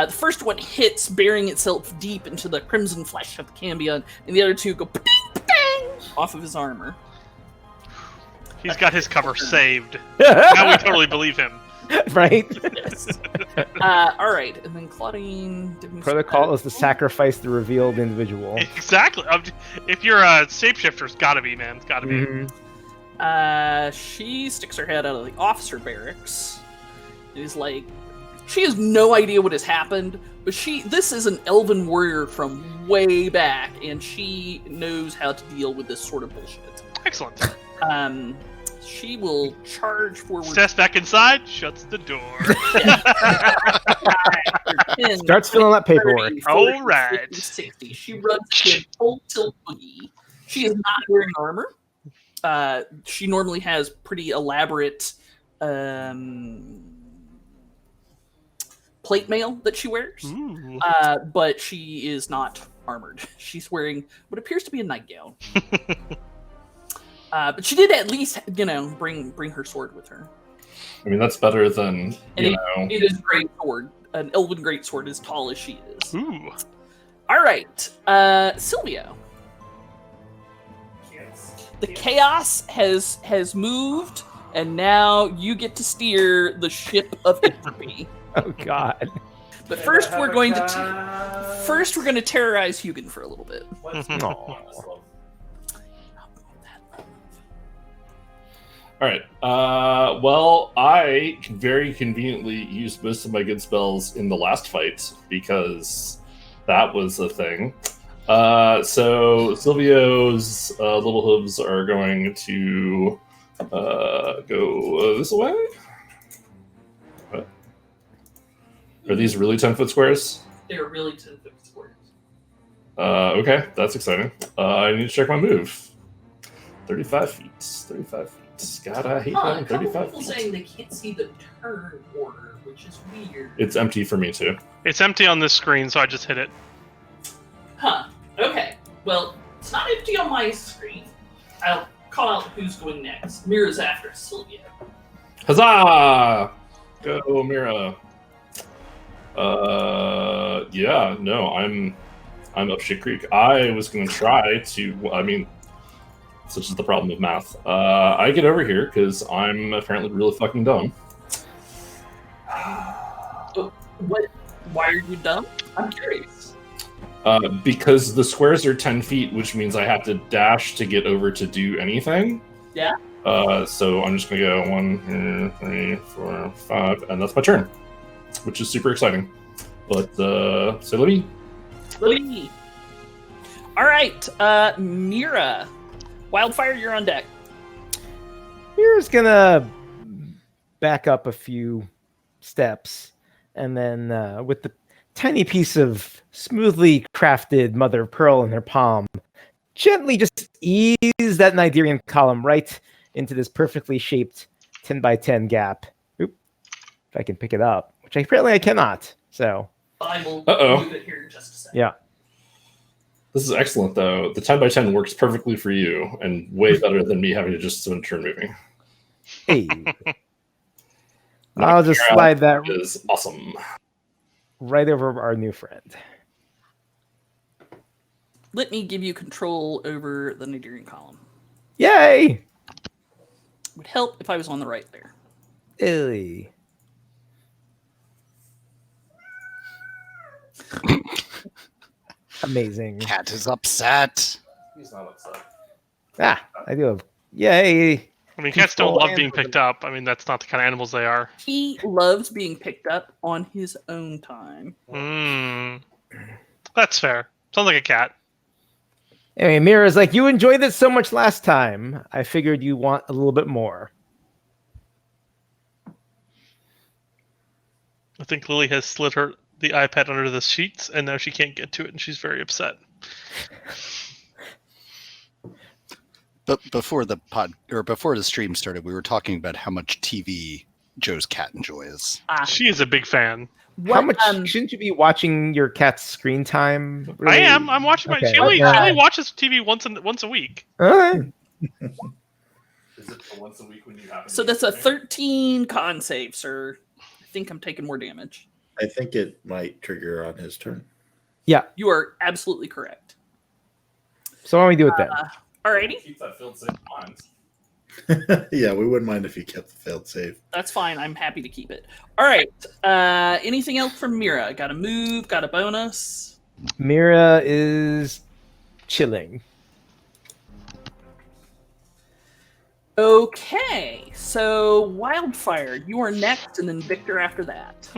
The first one hits, burying itself deep into the crimson flesh of the Cambion, and the other two go bang off of his armor. He's got his cover saved. Now we totally believe him. Right? Yes. All right, and then Claudine. Protocol is to sacrifice the revealed individual. Exactly. If you're a shapeshifter, it's gotta be, man. It's gotta be. She sticks her head out of the officer barracks. Is like, she has no idea what has happened, but this is an elven warrior from way back, and she knows how to deal with this sort of bullshit. Excellent. She will charge forward. Steps back inside, shuts the door. 10, Starts filling out paperwork. 30, 40, All right. 50, 60. She runs in full tilt boogie. She is not wearing armor. She normally has pretty elaborate plate mail that she wears, but she is not armored. She's wearing what appears to be a nightgown. But she did at least, bring her sword with her. I mean, that's better than, It is a great sword. An elven great sword as tall as she is. Ooh. All right, Silvio. The chaos has moved, and now you get to steer the ship of entropy. Oh God! But first, we're going to terrorize Hugin for a little bit. All right. Well, I very conveniently used most of my good spells in the last fight because that was a thing. So Silvio's little hooves are going to go this way. What? Are these really 10-foot squares? They're really 10-foot squares. Okay, that's exciting. I need to check my move. 35 feet. 35 feet. God, I hate that. 35 people feet. saying they can't see the turn order, which is weird. It's empty for me too. It's empty on this screen, so I just hit it. Huh. Okay. Well, it's not empty on my screen. I'll call out who's going next. Mira's after Sylvia. Huzzah! Go, Mira. Yeah, no, I'm up shit creek. I was gonna try to. I mean, such is the problem with math. I get over here because I'm apparently really fucking dumb. What? Why are you dumb? I'm curious. Because the squares are 10 feet, which means I have to dash to get over to do anything. Yeah. So I'm just gonna go 1, 2, 3, 4, 5, and that's my turn, which is super exciting. But so Libby. All right, Mira. Wildfire, you're on deck. Mira's gonna back up a few steps, and then with the tiny piece of smoothly crafted mother of pearl in her palm, gently just ease that Nigerian column right into this perfectly shaped 10 by 10 gap. Oop, if I can pick it up, which apparently I cannot. So I will Uh-oh. move it here in just a second. yeah. This is excellent, though. The 10 by 10 works perfectly for you, and way better than me having to just spend a turn moving. Hey, I'll just slide that Is awesome. right over our new friend. Let me give you control over the Nigerian column. Yay! Would help if I was on the right there. Hey. Amazing. Cat is upset. He's not upset. I do have. Yay! I mean, cats don't Control love and being picked up. I mean, that's not the kind of animals they are. He loves being picked up on his own time. That's fair. Sounds like a cat. Anyway, Mira's like, you enjoyed this so much last time. I figured you want a little bit more. I think Lily has slid the iPad under the sheets, and now she can't get to it, and she's very upset. But before the stream started, we were talking about how much TV Joe's cat enjoys. She is a big fan. How much shouldn't you be watching your cat's screen time? Really? I am. I'm watching my. Okay. She only watches TV once a week. All right. Is it for once a week when you have? So that's a 13 con save, sir. I think I'm taking more damage. I think it might trigger on his turn. You are absolutely correct. So why don't we do it then? Alrighty, Keep that field safe in mind. Yeah, we wouldn't mind if you kept the failed save. that's fine. I'm happy to keep it. All right. Anything else from Mira? Got a move? Got a bonus? Mira is chilling. Okay. So Wildfire, you are next, and then Victor after that.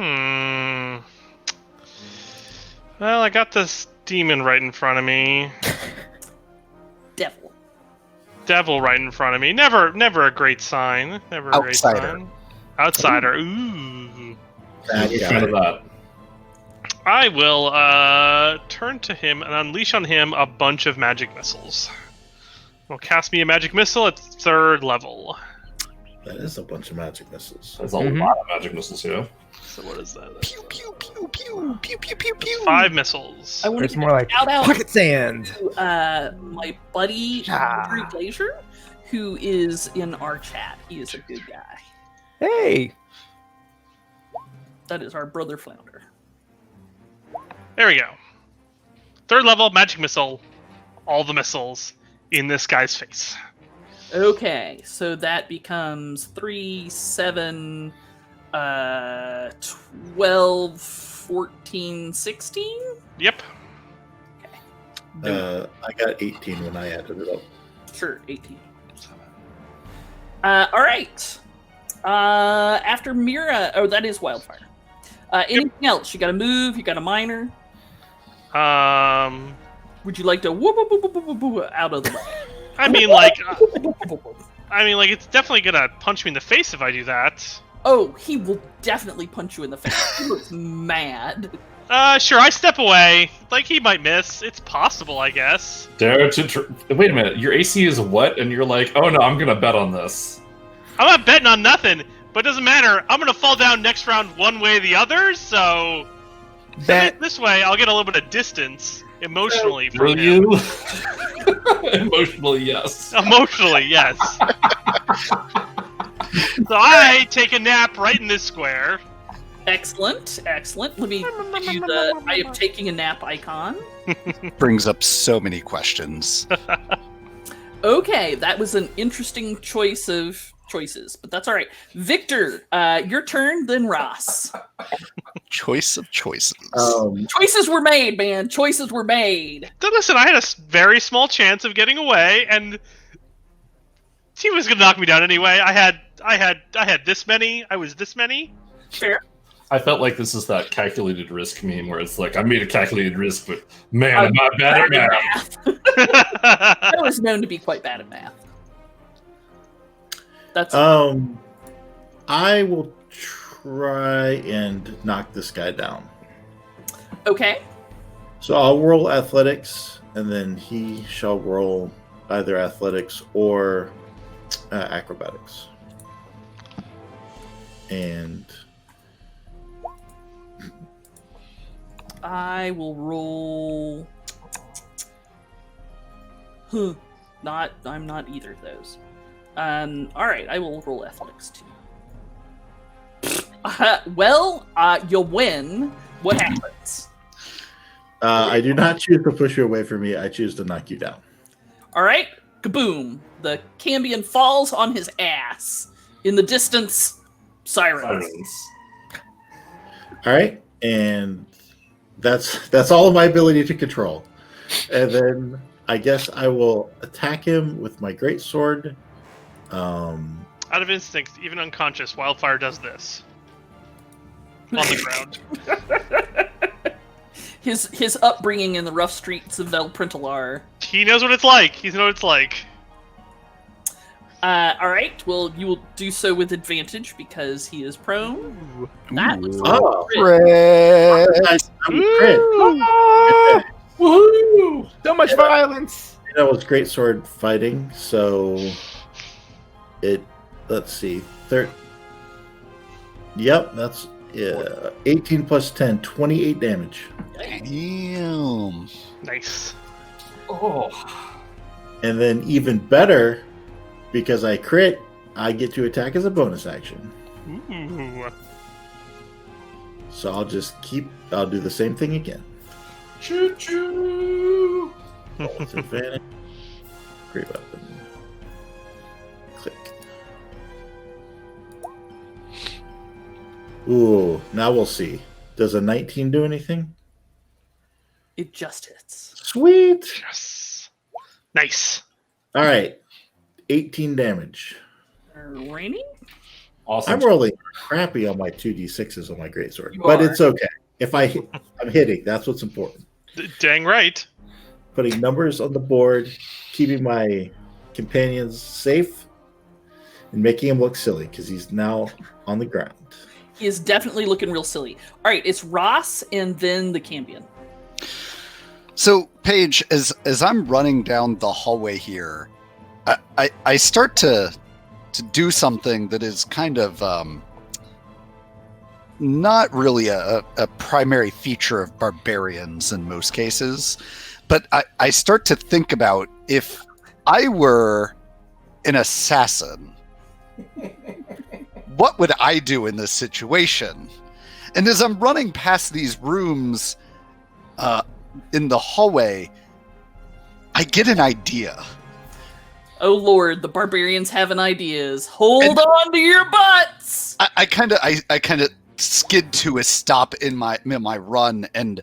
Well, I got this demon right in front of me. Devil right in front of me. Never a great sign. Never a great Outsider. sign. Outsider. Ooh. Bad Big guy. fan of that. I will turn to him and unleash on him a bunch of magic missiles. Will cast me a magic missile at 3rd level. That is a bunch of magic missiles. There's a lot of magic missiles here. So what is that? Pew pew pew pew pew pew pew pew. 5 missiles. I want It's to more like shout out pocket sand. to my buddy Ah. Drew Glazier, who is in our chat. He is a good guy. Hey, That is our brother Flounder. There we go. 3rd level magic missile. All the missiles in this guy's face. Okay, so that becomes 3, 7, 12, 14, 16? Yep. I got 18 when I added it up. Sure, 18. All right. After Mira, oh, that is Wildfire. Anything else? You got a move? You got a minor? Would you like to whoop, whoop, whoop, whoop, whoop, whoop, out of the way? I mean, like, it's definitely gonna punch me in the face if I do that. Oh, he will definitely punch you in the face. He looks mad. Sure, I step away. Like, he might miss. It's possible, I guess. Dare to wait a minute. Your AC is what? And you're like, oh no, I'm gonna bet on this. I'm not betting on nothing, but it doesn't matter. I'm gonna fall down next round one way or the other, so... bet. This way, I'll get a little bit of distance emotionally from Will him. you? Emotionally, yes. Emotionally, yes. So I take a nap right in this square. Excellent, excellent. Let me give you the I am taking a nap icon. Brings up so many questions. Okay, that was an interesting choice of choices, but that's all right. Victor, your turn, then Ross. Choice of choices. Choices were made, man. Choices were made. So listen, I had a very small chance of getting away, and he was gonna knock me down anyway. I had this many. I was this many. Fair. I felt like this is that calculated risk meme where it's like, I made a calculated risk, but man, I'm not bad at math. I was known to be quite bad at math. That's I will try and knock this guy down. okay. So I'll roll athletics, and then he shall roll either athletics or acrobatics. And I will roll. I'm not either of those. All right, I will roll athletics too. You'll win. What happens? I do not choose to push you away from me. I choose to knock you down. All right, kaboom! The Cambion falls on his ass. In the distance, sirens. All right, and that's all of my ability to control. And then I guess I will attack him with my great sword. Out of instinct, even unconscious, Wildfire does this on the ground. His upbringing in the rough streets of Vel Printalar. He knows what it's like. He knows what it's like. All right. Well, you will do so with advantage because he is prone. That was Oh, crit. crit. Woohoo! So much violence. That was great sword fighting. So let's see, Yep, that's 18 plus 10, 28 damage. Damn. Nice. Oh. And then even better, because I crit, I get to attack as a bonus action. Ooh. So I'll do the same thing again. Choo choo. Advantage. Great weapon. Click. Ooh, now we'll see. Does a 19 do anything? It just hits. Sweet. Yes. Nice. All right. 18 damage. Raining? Awesome. I'm rolling crappy on my 2d6s on my greatsword, You but are. it's okay. If I'm hitting, that's what's important. Dang right. Putting numbers on the board, keeping my companions safe, and making him look silly because he's now on the ground. He is definitely looking real silly. All right, it's Ross and then the Cambion. So, Paige, as I'm running down the hallway here, I start to do something that is kind of not really a primary feature of barbarians in most cases, but I start to think about if I were an assassin, what would I do in this situation? And as I'm running past these rooms in the hallway, I get an idea. Oh Lord, the barbarians having ideas. Hold on to your butts. I kind of skid to a stop in my run, and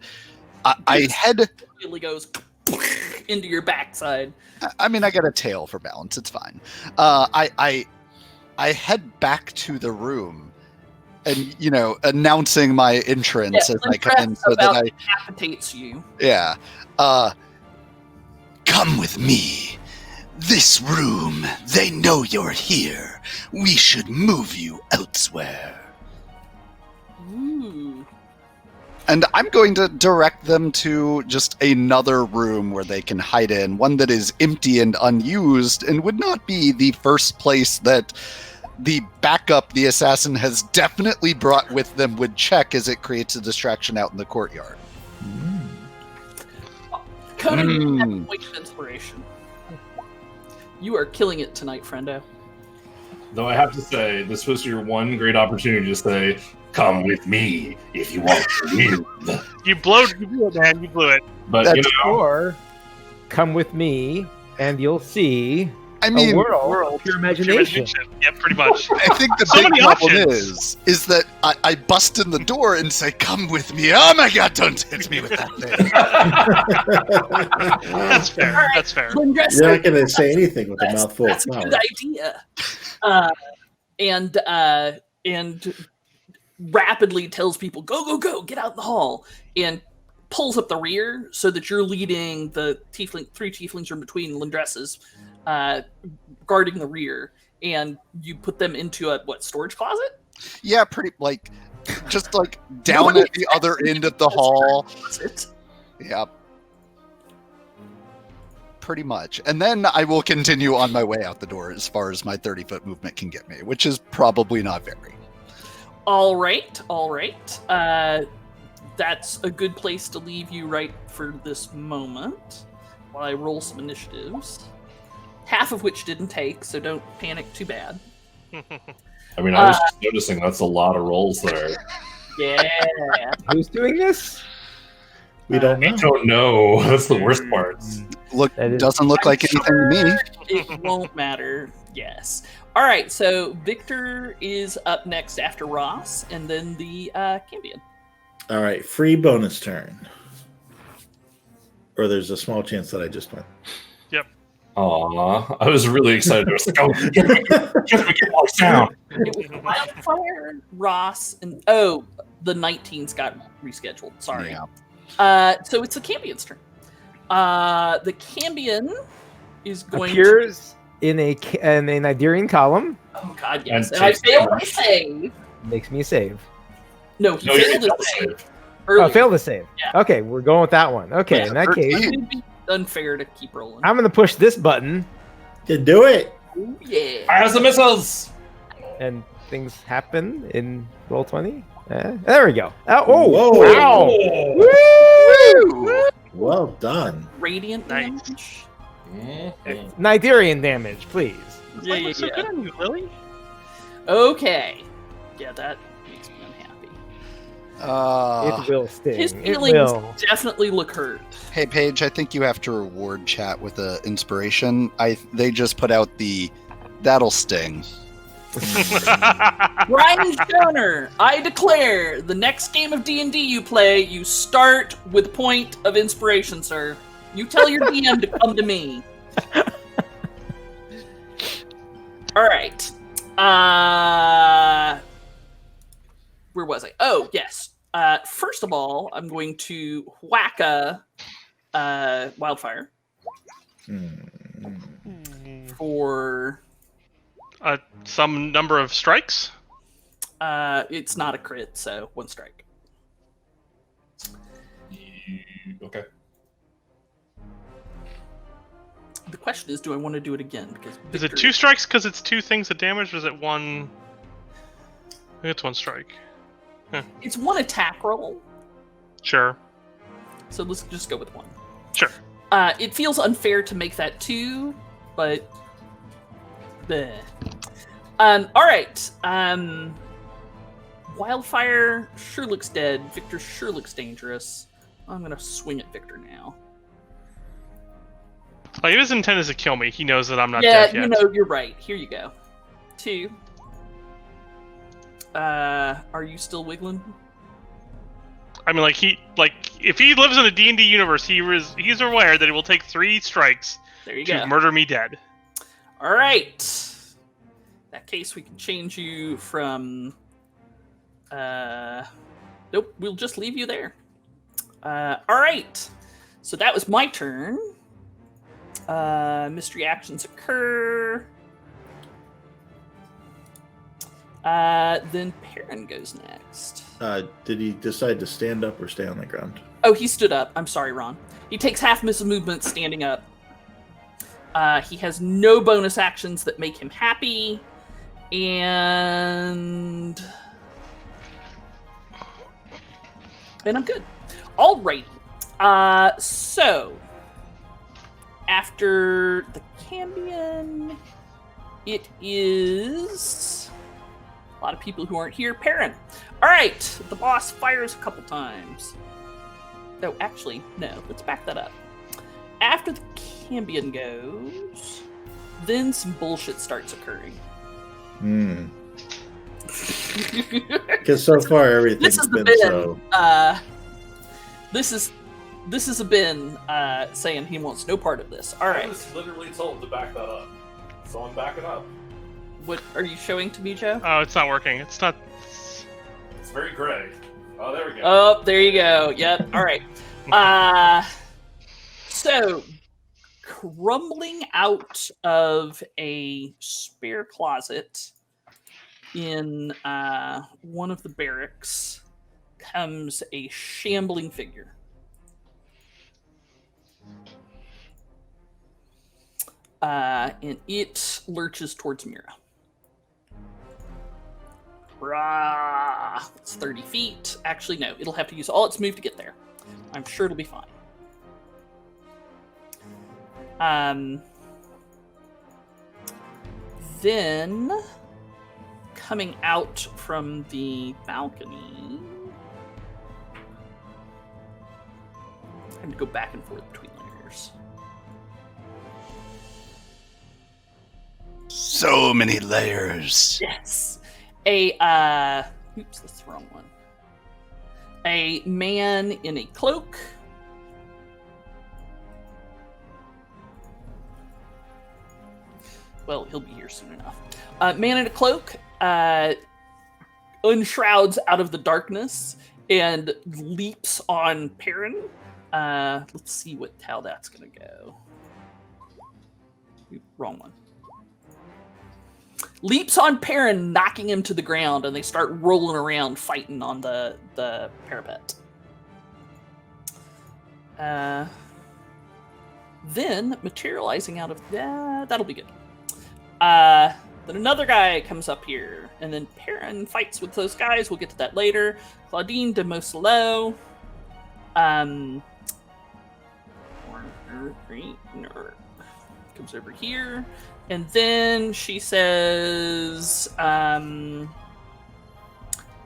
I head. Really goes into your backside. I mean, I got a tail for balance. It's fine. I head back to the room, and announcing my entrance as I come in, so that I decapitates you. Yeah. Come with me. This room, they know you're here. We should move you elsewhere. Ooh. And I'm going to direct them to just another room where they can hide in, one that is empty and unused, and would not be the first place that the backup the assassin has definitely brought with them would check, as it creates a distraction out in the courtyard. Conan, you have a point of inspiration. You are killing it tonight, friendo. Though I have to say, this was your one great opportunity to say, "Come with me if you want to live." You blew it, man. You blew it. But That's Or come with me and you'll see I mean, a world of pure imagination. Yeah, pretty much. I think the So big many problem options. is that I bust in the door and say, "Come with me." Oh my God! Don't hit me with that thing. That's fair. All right. That's fair. You're not going to say anything with a mouthful of That's a flour. good idea. And rapidly tells people, "Go, go, go! Get out in the hall!" And pulls up the rear so that you're leading the three tieflings are in between Lindresses, guarding the rear, and you put them into a storage closet? Yeah, just down at the other end of the hall. Closet. Yeah. Pretty much. And then I will continue on my way out the door as far as my 30-foot movement can get me, which is probably not very. All right. That's a good place to leave you right for this moment while I roll some initiatives. Half of which didn't take, so don't panic too bad. I mean, I was just noticing that's a lot of rolls there. Yeah. Who's doing this? We don't I know. don't know. That's the worst part. That is- Doesn't look like anything to me. It won't matter. Yes. All right, so Victor is up next after Ross, and then the Cambion. All right, free bonus turn. Or there's a small chance that I just went. Aw, I was really excited. I was like, "Oh, get more sound." It was Wildfire, Ross, and the 19's got rescheduled. Sorry. Yeah. So it's the Cambion's turn. The Cambion is going appears in a Nigerian column. Oh God, yes. And And I takes failed to damage. save. Makes me save. No, he No, you failed didn't to save. save. Earlier. Oh, failed to save. Yeah. Okay, we're going with that one. Okay, Yeah, in that case, It would be unfair to keep rolling. I'm going to push this button, Can do it. Ooh, yeah. Fire some missiles. and things happen in Roll20. There we go. Oh, Whoa. wow! Woo! Well done. Radiant Nice. damage. Mm-hmm. Nigerian damage, please. Yeah, That looks so good on you, Lily. Okay. Yeah, that makes me unhappy. It will sting. His It feelings will. definitely look hurt. Hey, Paige, I think you have to reward chat with an inspiration. They just put out the that'll sting. Brian Stoner, I declare the next game of D&D you play, you start with a point of inspiration, sir. You tell your DM to come to me. All right. Where was I? Oh, yes. First of all, I'm going to whack a wildfire for Some number of strikes. it's not a crit, so 1 strike. Okay. The question is, do I want to do it again? Because Is it 2 strikes because it's 2 things of damage, or is it 1? I think it's 1 strike. It's 1 attack roll, Sure. so let's just go with 1. Sure. It feels unfair to make that 2, but bleh. All right. Wildfire sure looks dead. Victor sure looks dangerous. I'm gonna swing at Victor now. Like, if his intent is to kill me, he knows that I'm not Yeah, dead yet. you know, you're right. Here you go. 2. Are you still wiggling? I mean, if he lives in a D&D universe, he's aware that it will take 3 strikes There you to go. murder me dead. All right. In that case, we can change you from. Nope, we'll just leave you there. All right. So that was my turn. Mystery actions occur. Then Perrin goes next. Did he decide to stand up or stay on the ground? Oh, he stood up. I'm sorry, Ron. He takes half his movement standing up. He has no bonus actions that make him happy. And I'm good. Alrighty. So after the Cambion, it is a lot of people who aren't here. Perrin. All right. The boss fires a couple times. Oh, actually, no. Let's back that up. After the Cambion goes, then some bullshit starts occurring. Because so far everything's This is the been bin. so. This is a bin saying he wants no part of this. All I right. was literally told to back that up, so I'm backing up. What are you showing to me, Joe? Oh, it's not working. It's not. It's very gray. Oh, there we go. Oh, there you go. Yep. All right. So, crumbling out of a spare closet in one of the barracks comes a shambling figure. And it lurches towards Mira. Rah! It's 30 feet. Actually, no. It'll have to use all its move to get there. I'm sure it'll be fine. Then, coming out from the balcony, I have to go back and forth between layers. So many layers. Yes. Oops, that's the wrong one. A man in a cloak. Well, he'll be here soon enough. Man in a cloak unshrouds out of the darkness and leaps on Perrin. Let's see how that's gonna go. Wrong one. Leaps on Perrin, knocking him to the ground, and they start rolling around, fighting on the parapet. Then, materializing out of that, that'll be good. Then another guy comes up here, and then Perrin fights with those guys. We'll get to that later. Claudine de Moselo. Comes over here. And then she says,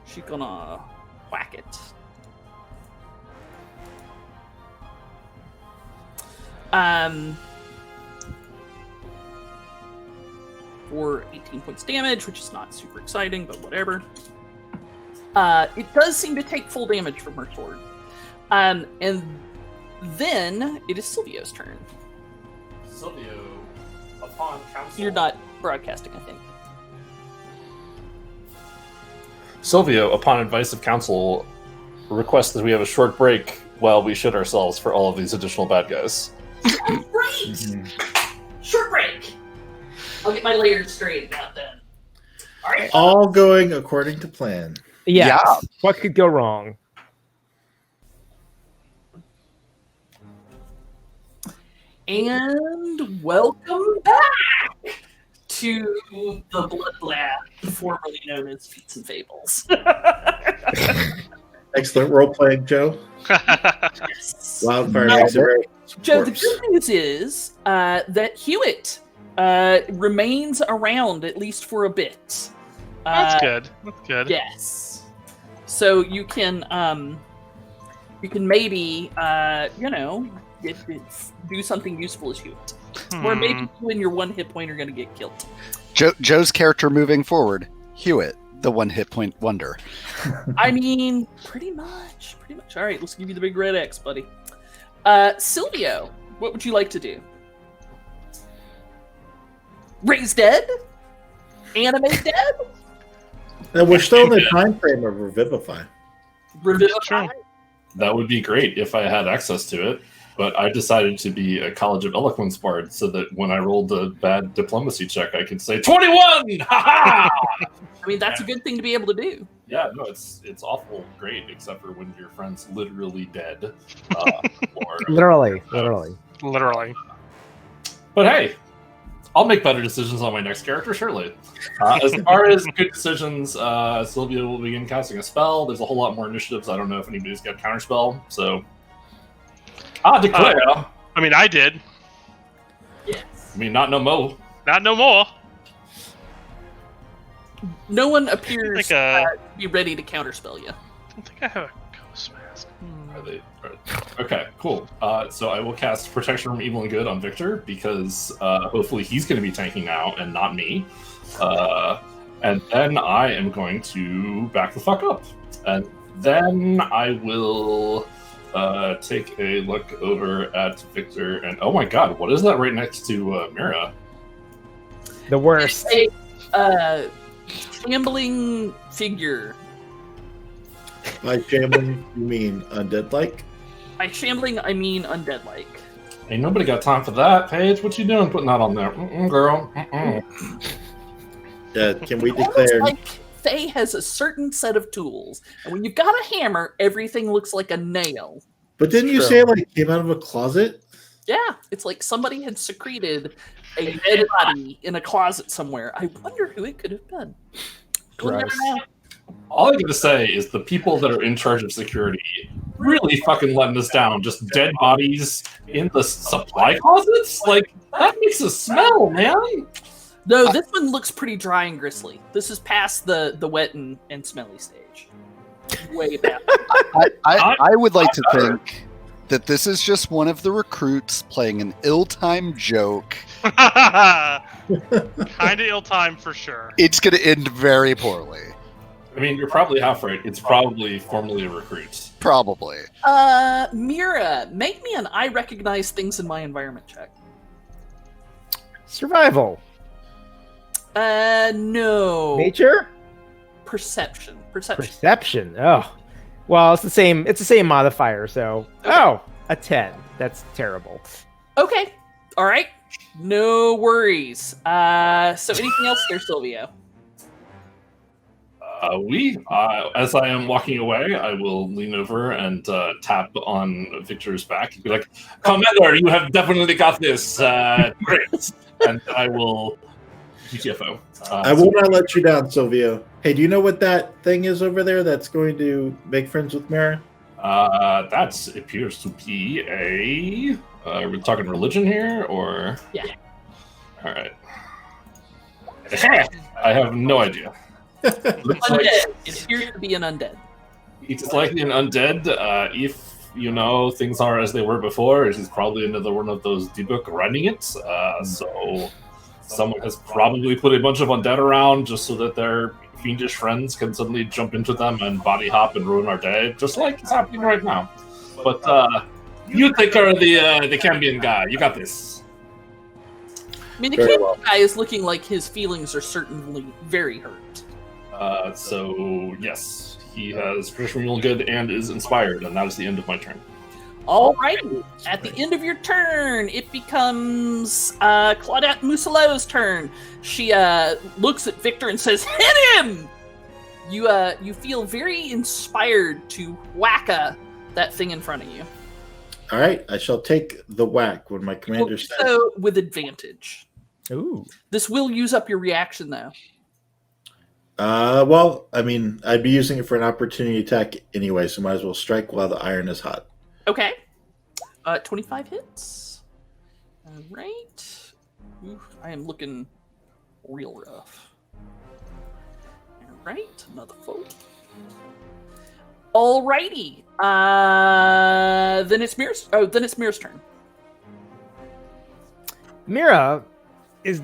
she's gonna whack it. For 18 points damage, which is not super exciting, but whatever. It does seem to take full damage from her sword. And then it is Silvio's turn. Silvio, upon council. You're not broadcasting, I think. Silvio, upon advice of council, requests that we have a short break while we shit ourselves for all of these additional bad guys. Right! Short break! I'll get my layers straightened out then. Alright. All going according to plan. Yes. Yeah. What could go wrong? And welcome back to the Bloodbath, formerly known as Feats and Fables. Excellent role playing, Joe. Yes. Wildfire No, makes a very Joe, the corpse. good news is that Hewitt remains around at least for a bit. That's good. That's good. Yes. So you can maybe do something useful as Hewitt, or maybe you and your 1 hit point are going to get killed. Joe's character moving forward, Hewitt, the 1 hit point wonder. I mean, pretty much. All right, let's give you the big red X, buddy. Silvio, what would you like to do? Raise dead? Animate dead? And we're still in the time frame of Revivify. Revivify? That would be great if I had access to it, but I decided to be a College of Eloquence bard so that when I rolled a bad diplomacy check, I could say 21! Ha ha! I mean, that's a good thing to be able to do. Yeah, no, it's awful great, except for when your friend's literally dead. Or, Literally. Literally. but hey, I'll make better decisions on my next character, surely. As far as good decisions, Silvio will begin casting a spell. There's a whole lot more initiatives. I don't know if anybody's got counterspell, so... declare! I mean, I did. Yes. I mean, not no mo. Not no more. No one appears Like to be ready to counterspell you. I don't think I have a ghost mask. Okay, cool. So I will cast Protection from Evil and Good on Victor, because hopefully he's going to be tanking now and not me. And then I am going to back the fuck up. And then I will take a look over at Victor, and oh my god, what is that right next to Mira? The worst. It's a shambling figure. By shambling, you mean undead-like? By shambling, I mean undead-like. Ain't nobody got time for that, Paige. What you doing putting that on there? Girl. Can we Almost declare... like Faye has a certain set of tools, and when you've got a hammer, everything looks like a nail. But didn't you True. say like it came out of a closet? Yeah, it's like somebody had secreted a dead body in a closet somewhere. I wonder who it could have been. We'll never Gross. know. All I gotta say is the people that are in charge of security really fucking letting us down. Just dead bodies in the supply closets? Like, that makes a smell, man. No, this one looks pretty dry and gristly. This is past the wet and smelly stage. Way back. I would like to think that this is just one of the recruits playing an ill-timed joke. Kind of ill-timed for sure. It's going to end very poorly. I mean, you're probably half right. It's probably formerly a recruit. Probably. Mira, make me an I recognize things in my environment check. Survival. No. Nature. Perception. Perception. Oh. Well, it's the same modifier, so a 10. That's terrible. Okay. All right. No worries. So anything else there, Silvio? As I am walking away, I will lean over and tap on Victor's back and be like, Commander, you have definitely got this. Great. And I will GTFO. I will not let you down, Silvio. Hey, do you know what that thing is over there that's going to make friends with Mira? That appears to be a... are we talking religion here, or...? Yeah. Alright. I have no idea. Looks like, Undead. It appears to be an undead. It is likely an undead. If things are as they were before, it is probably another one of those debug running it. So someone has probably put a bunch of undead around just so that their fiendish friends can suddenly jump into them and body hop and ruin our day, just like it's happening right now. But you take care of the Cambion guy. You got this. I mean, the Very kid well. guy is looking like his feelings are certainly very hurt. So yes, he has tradition real good and is inspired, and that is the end of my turn. Alrighty, at the end of your turn, it becomes Claudette Mousselot's turn. She looks at Victor and says, "Hit him!" You feel very inspired to whack that thing in front of you. All right, I shall take the whack when my commander says. So with advantage. Ooh. This will use up your reaction, though. Well, I mean, I'd be using it for an opportunity attack anyway, so might as well strike while the iron is hot. Okay. 25 hits. All right. Ooh, I am looking real rough. All right, another fold. Alrighty. Then it's Mira's turn. Mira is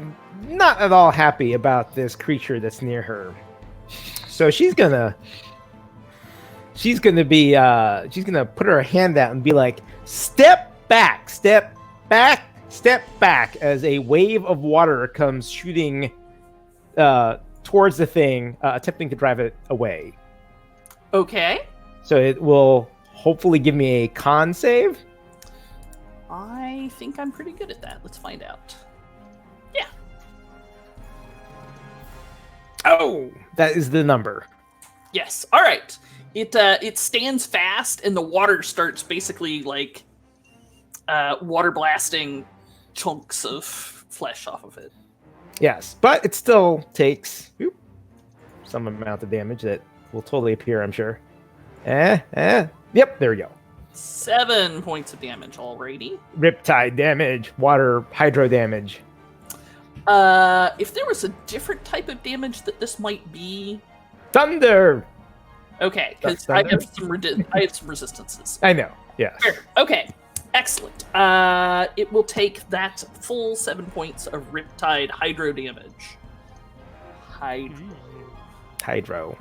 not at all happy about this creature that's near her. So she's gonna put her hand out and be like, step back, as a wave of water comes shooting towards the thing, attempting to drive it away. Okay. So it will hopefully give me a con save. I think I'm pretty good at that. Let's find out. Yeah. Oh, that is the number. Yes. All right. It stands fast, and the water starts basically like water blasting chunks of flesh off of it. Yes, but it still takes some amount of damage that will totally appear, I'm sure. Yep, there we go. 7 points of damage already. Riptide damage, water, hydro damage. If there was a different type of damage that this might be, Thunder! okay, because Thunder? I have some resistances. I know, yes. Fair. Okay, excellent. It will take that full 7 points of Riptide hydro damage. Hydro.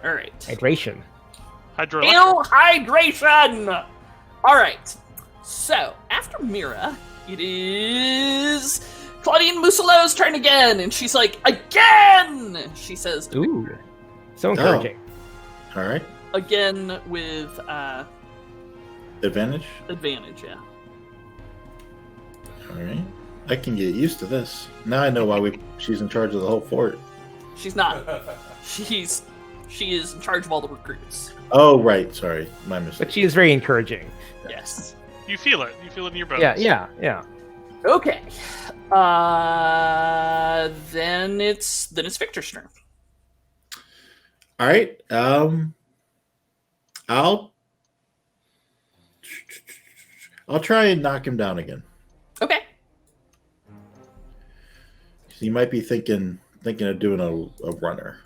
All right. Hydration. Hydroelectric. Ill hydration. All right. So after Mira, it is Claudine Mousselot's turn again, and she's like, again. She says, Ooh, so encouraging. All right, again with advantage. advantage. Yeah. All right, I can get used to this. Now I know why she's in charge of the whole fort. She's not. She is in charge of all the recruits. Oh, right. Sorry, my mistake. But she is very encouraging. Yes. You feel it. You feel it in your bones. Yeah. Okay. Then it's Victor's turn. All right. I'll try and knock him down again. Okay. He might be thinking of doing a runner,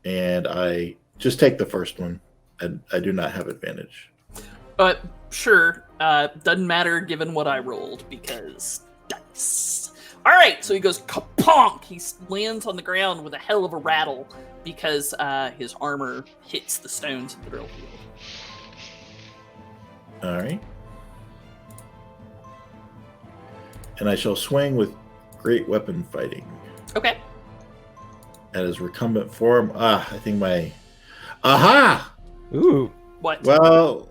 and I just take the first one. And I do not have advantage. Sure. Doesn't matter given what I rolled because dice. All right. So he goes kaponk. He lands on the ground with a hell of a rattle because his armor hits the stones of the drill field. All right. And I shall swing with great weapon fighting. Okay. At his recumbent form. I think my... Aha! Ooh. What? Well...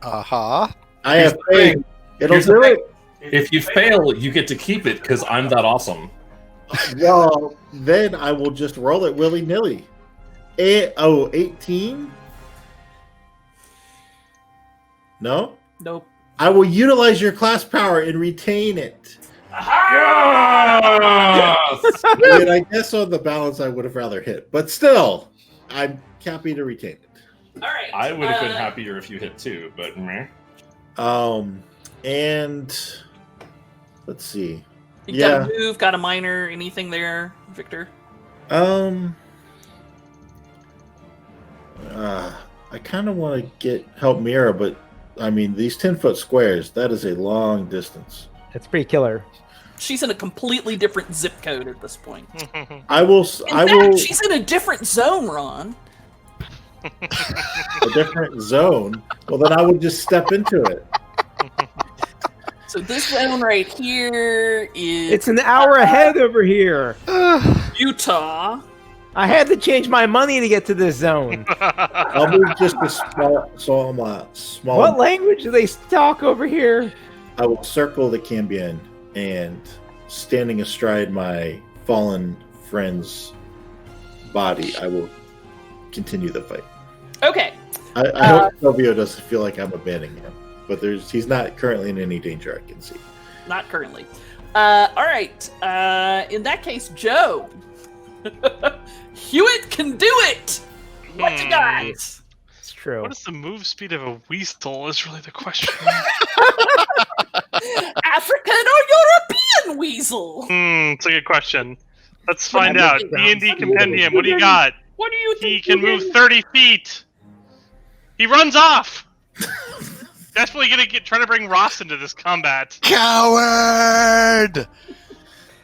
Aha. I have faith. It'll Here's the do thing. it. If you fail, you get to keep it because I'm that awesome. Well, then I will just roll it willy-nilly. 18? No? Nope. I will utilize your class power and retain it. Yes! I mean, I guess on the balance I would have rather hit. But still, I'm happy to retain it. All right. I would have been happier if you hit too, but meh. And let's see. You got a move, got a minor, anything there, Victor? I kind of want to help Mira, but I mean, these 10-foot squares, that is a long distance. It's pretty killer. She's in a completely different zip code at this point. I will. She's in a different zone, Ron. A different zone. Well, then I would just step into it. So this zone right here is... It's an hour ahead over here. Utah. I had to change my money to get to this zone. I'll move just a small. What language do they talk over here? I will circle the Cambion and, standing astride my fallen friend's body, I will continue the fight. Okay. I hope Silvio doesn't feel like I'm abandoning him, but he's not currently in any danger I can see. Not currently. All right. In that case, Joe. Hewitt can do it. What you got? It's true. What is the move speed of a weasel is really the question. African or European weasel? It's a good question. Let's find out. D&D Compendium, what do you got? What do you think? He can move 30 feet. He runs off. Desperately trying to bring Ross into this combat. Coward!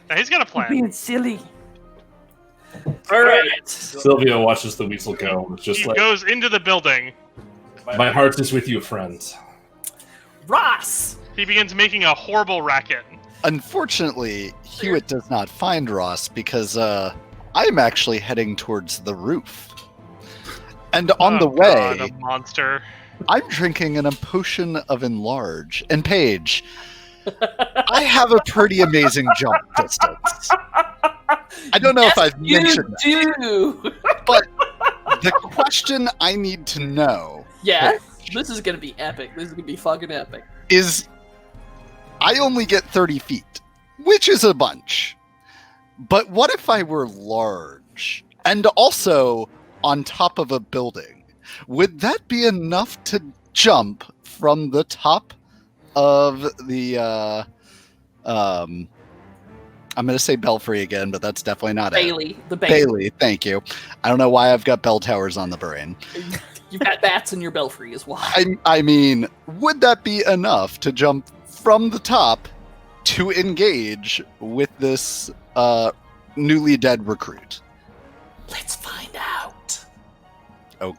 Now he's got a plan. Being silly. All right. Silvio watches the weasel go. It's just He like, goes into the building. my heart is with you, friend. Ross. He begins making a horrible racket. Unfortunately, Hewitt does not find Ross because I'm actually heading towards the roof. And on the way, God, a monster. I'm drinking a potion of enlarge. And Paige, I have a pretty amazing jump distance. I don't know if I've mentioned that, You do. but the question I need to know Yes. This is gonna be epic. This is gonna be fucking epic. is I only get 30 feet, which is a bunch. But what if I were large and also on top of a building? Would that be enough to jump from the top of the I'm going to say Belfry again, but that's definitely not Bailey. it. The Bailey. Bailey, thank you. I don't know why I've got bell towers on the brain. You've got bats in your belfry as well. I mean, would that be enough to jump from the top to engage with this newly dead recruit? Let's find out.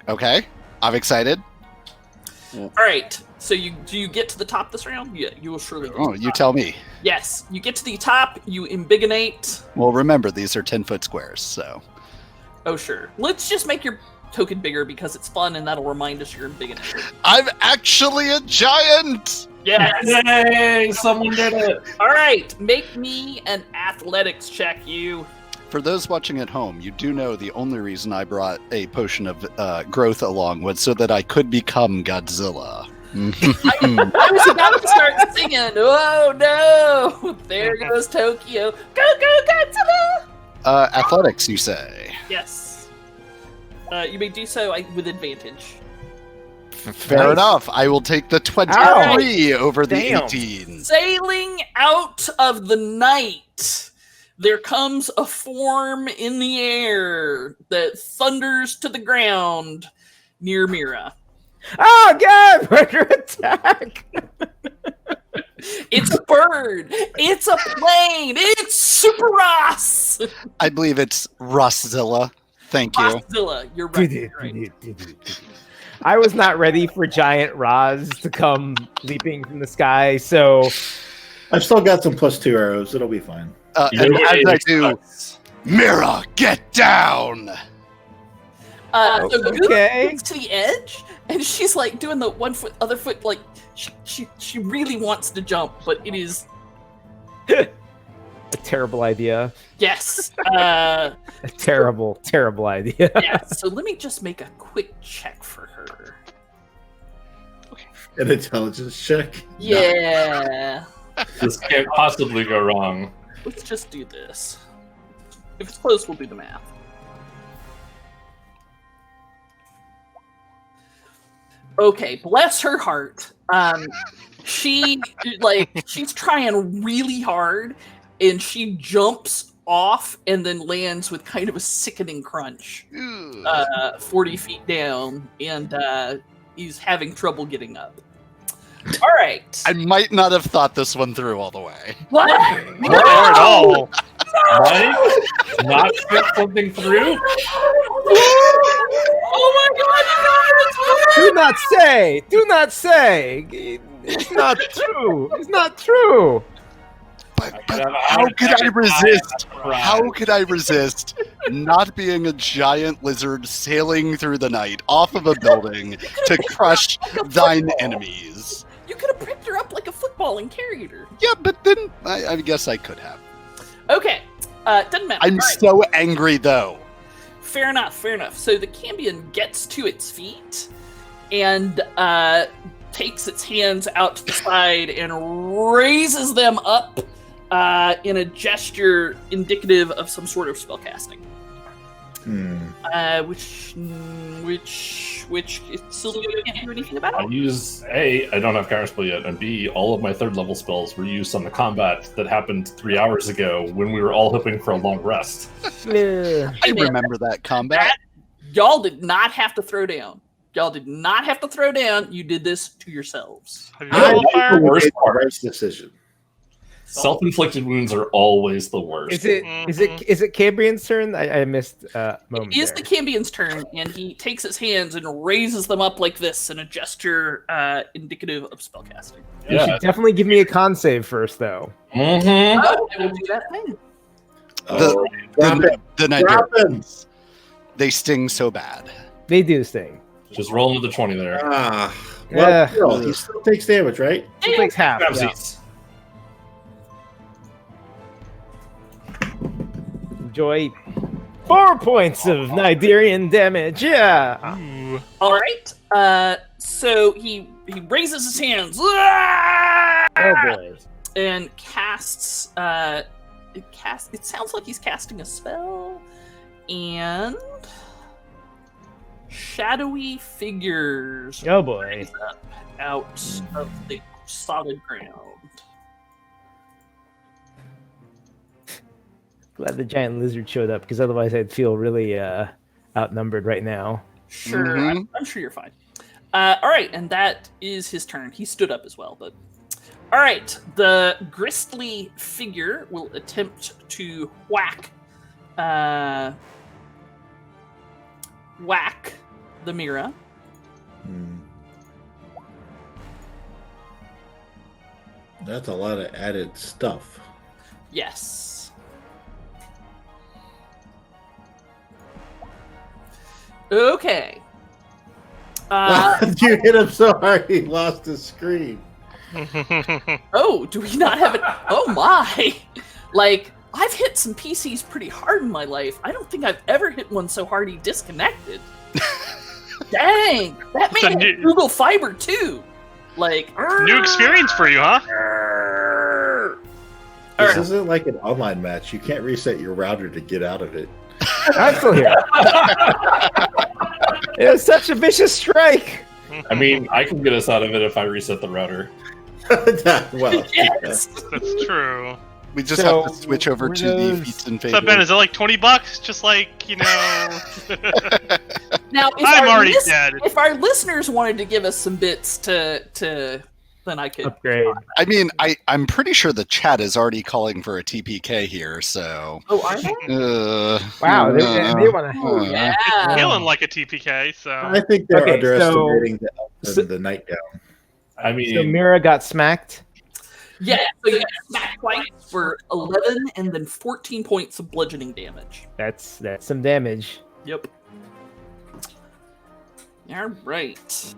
Okay, I'm excited. All right. So do you get to the top this round? Yeah, you will surely get Oh, to the you top. tell me. Yes, you get to the top, you imbigonate. Well, remember, these are 10-foot squares, so... Oh, sure. Let's just make your token bigger because it's fun and that'll remind us you're imbiginated. I'm actually a giant! Yes! Yay! Someone did it! All right, make me an athletics check, you. For those watching at home, you do know the only reason I brought a potion of growth along was so that I could become Godzilla. I was about to start singing. Oh, no! There goes Tokyo. Go, Godzilla! Athletics, you say? Yes. You may do so with advantage. Fair Nice. enough. I will take the 23 over the Damn. 18. Sailing out of the night, there comes a form in the air that thunders to the ground near Mira. Oh god, murder attack! It's a bird. It's a plane. It's Super Ross. I believe it's Rosszilla. Thank you. Rosszilla. You're right. You're right. I was not ready for giant Roz to come leaping from the sky, so I've still got some +2 arrows. It'll be fine. And as I do, Mira, get down! So Goose Okay. gets to the edge, and she's like doing the one foot, other foot, like she really wants to jump, but it is a terrible idea. yes. A terrible, terrible idea. Yeah, so let me just make a quick check for her. An intelligence check. Yeah. This can't possibly go wrong. Let's just do this. If it's close, we'll do the math. Okay, bless her heart. She's trying really hard, and she jumps off and then lands with kind of a sickening crunch 40 feet down, and he's having trouble getting up. All right. I might not have thought this one through all the way. What? Not at all. Mike, not think something through. Oh my god! Do not say. Do not say. It's not true. It's not true. But how could I resist? How could I resist not being a giant lizard sailing through the night off of a building to crush thine enemies? You could have picked her up like a football and carried her. Yeah, but then I guess I could have. Okay, doesn't matter. I'm All right. so angry though. Fair enough, fair enough. So the Cambion gets to its feet and takes its hands out to the side and raises them up in a gesture indicative of some sort of spellcasting. Which it's still can't do anything about. I use A, I don't have counterspell yet, and B, all of my 3rd level spells were used on the combat that happened 3 hours ago when we were all hoping for a long rest. Yeah. I remember that combat. Y'all did not have to throw down. Y'all did not have to throw down. You did this to yourselves. Have you got a fire? The worst part. Right decision. Self-inflicted wounds are always the worst. Is it Cambrian's turn? I missed a moment. It is the there. Cambion's turn, and he takes his hands and raises them up like this in a gesture indicative of spellcasting. You Yeah. should definitely give me a con save first, though. Mm-hmm. Oh, I will do that thing. The Drop him. Nigerians, they sting so bad. They do sting. Just roll another 20 there. Well, Yeah. still, he still takes damage, right? It takes half. Yeah. Ramses. Enjoy 4 points of Nigerian damage. Yeah. Ooh. All right. So he raises his hands Oh boy. and casts. It sounds like he's casting a spell, and shadowy figures Oh boy. out of the solid ground. Glad the giant lizard showed up, because otherwise I'd feel really outnumbered right now. Sure, Mhm. I'm sure you're fine. All right, and that is his turn. He stood up as well, but all right. The gristly figure will attempt to whack the Mira. That's a lot of added stuff. Yes. Okay. You hit him so hard he lost his screen. Oh, do we not have it? Oh my! Like, I've hit some PCs pretty hard in my life. I don't think I've ever hit one so hard he disconnected. Dang! That It's a made new- Google Fiber too. Like, New experience for you, huh? This isn't like an online match. You can't reset your router to get out of it. I'm still here. It was such a vicious strike. I mean, I can get us out of it if I reset the router. Well, yes. That's true. We just So, have to switch over were to the those- feats and What's up, Ben? fables. Is it like $20? Just like, you know. Now, if I'm our already dead. If our listeners wanted to give us some bits to then I could. Upgrade. I mean, I'm pretty sure the chat is already calling for a TPK here, so. Oh, are they? Wow, they want to. Yeah. Feeling like a TPK, so. I think they're Okay, underestimating the elf so- and the nightgown. I mean, So Mira got smacked. Yeah, so you got smacked twice for 11 and then 14 points of bludgeoning damage. That's some damage. Yep. All right.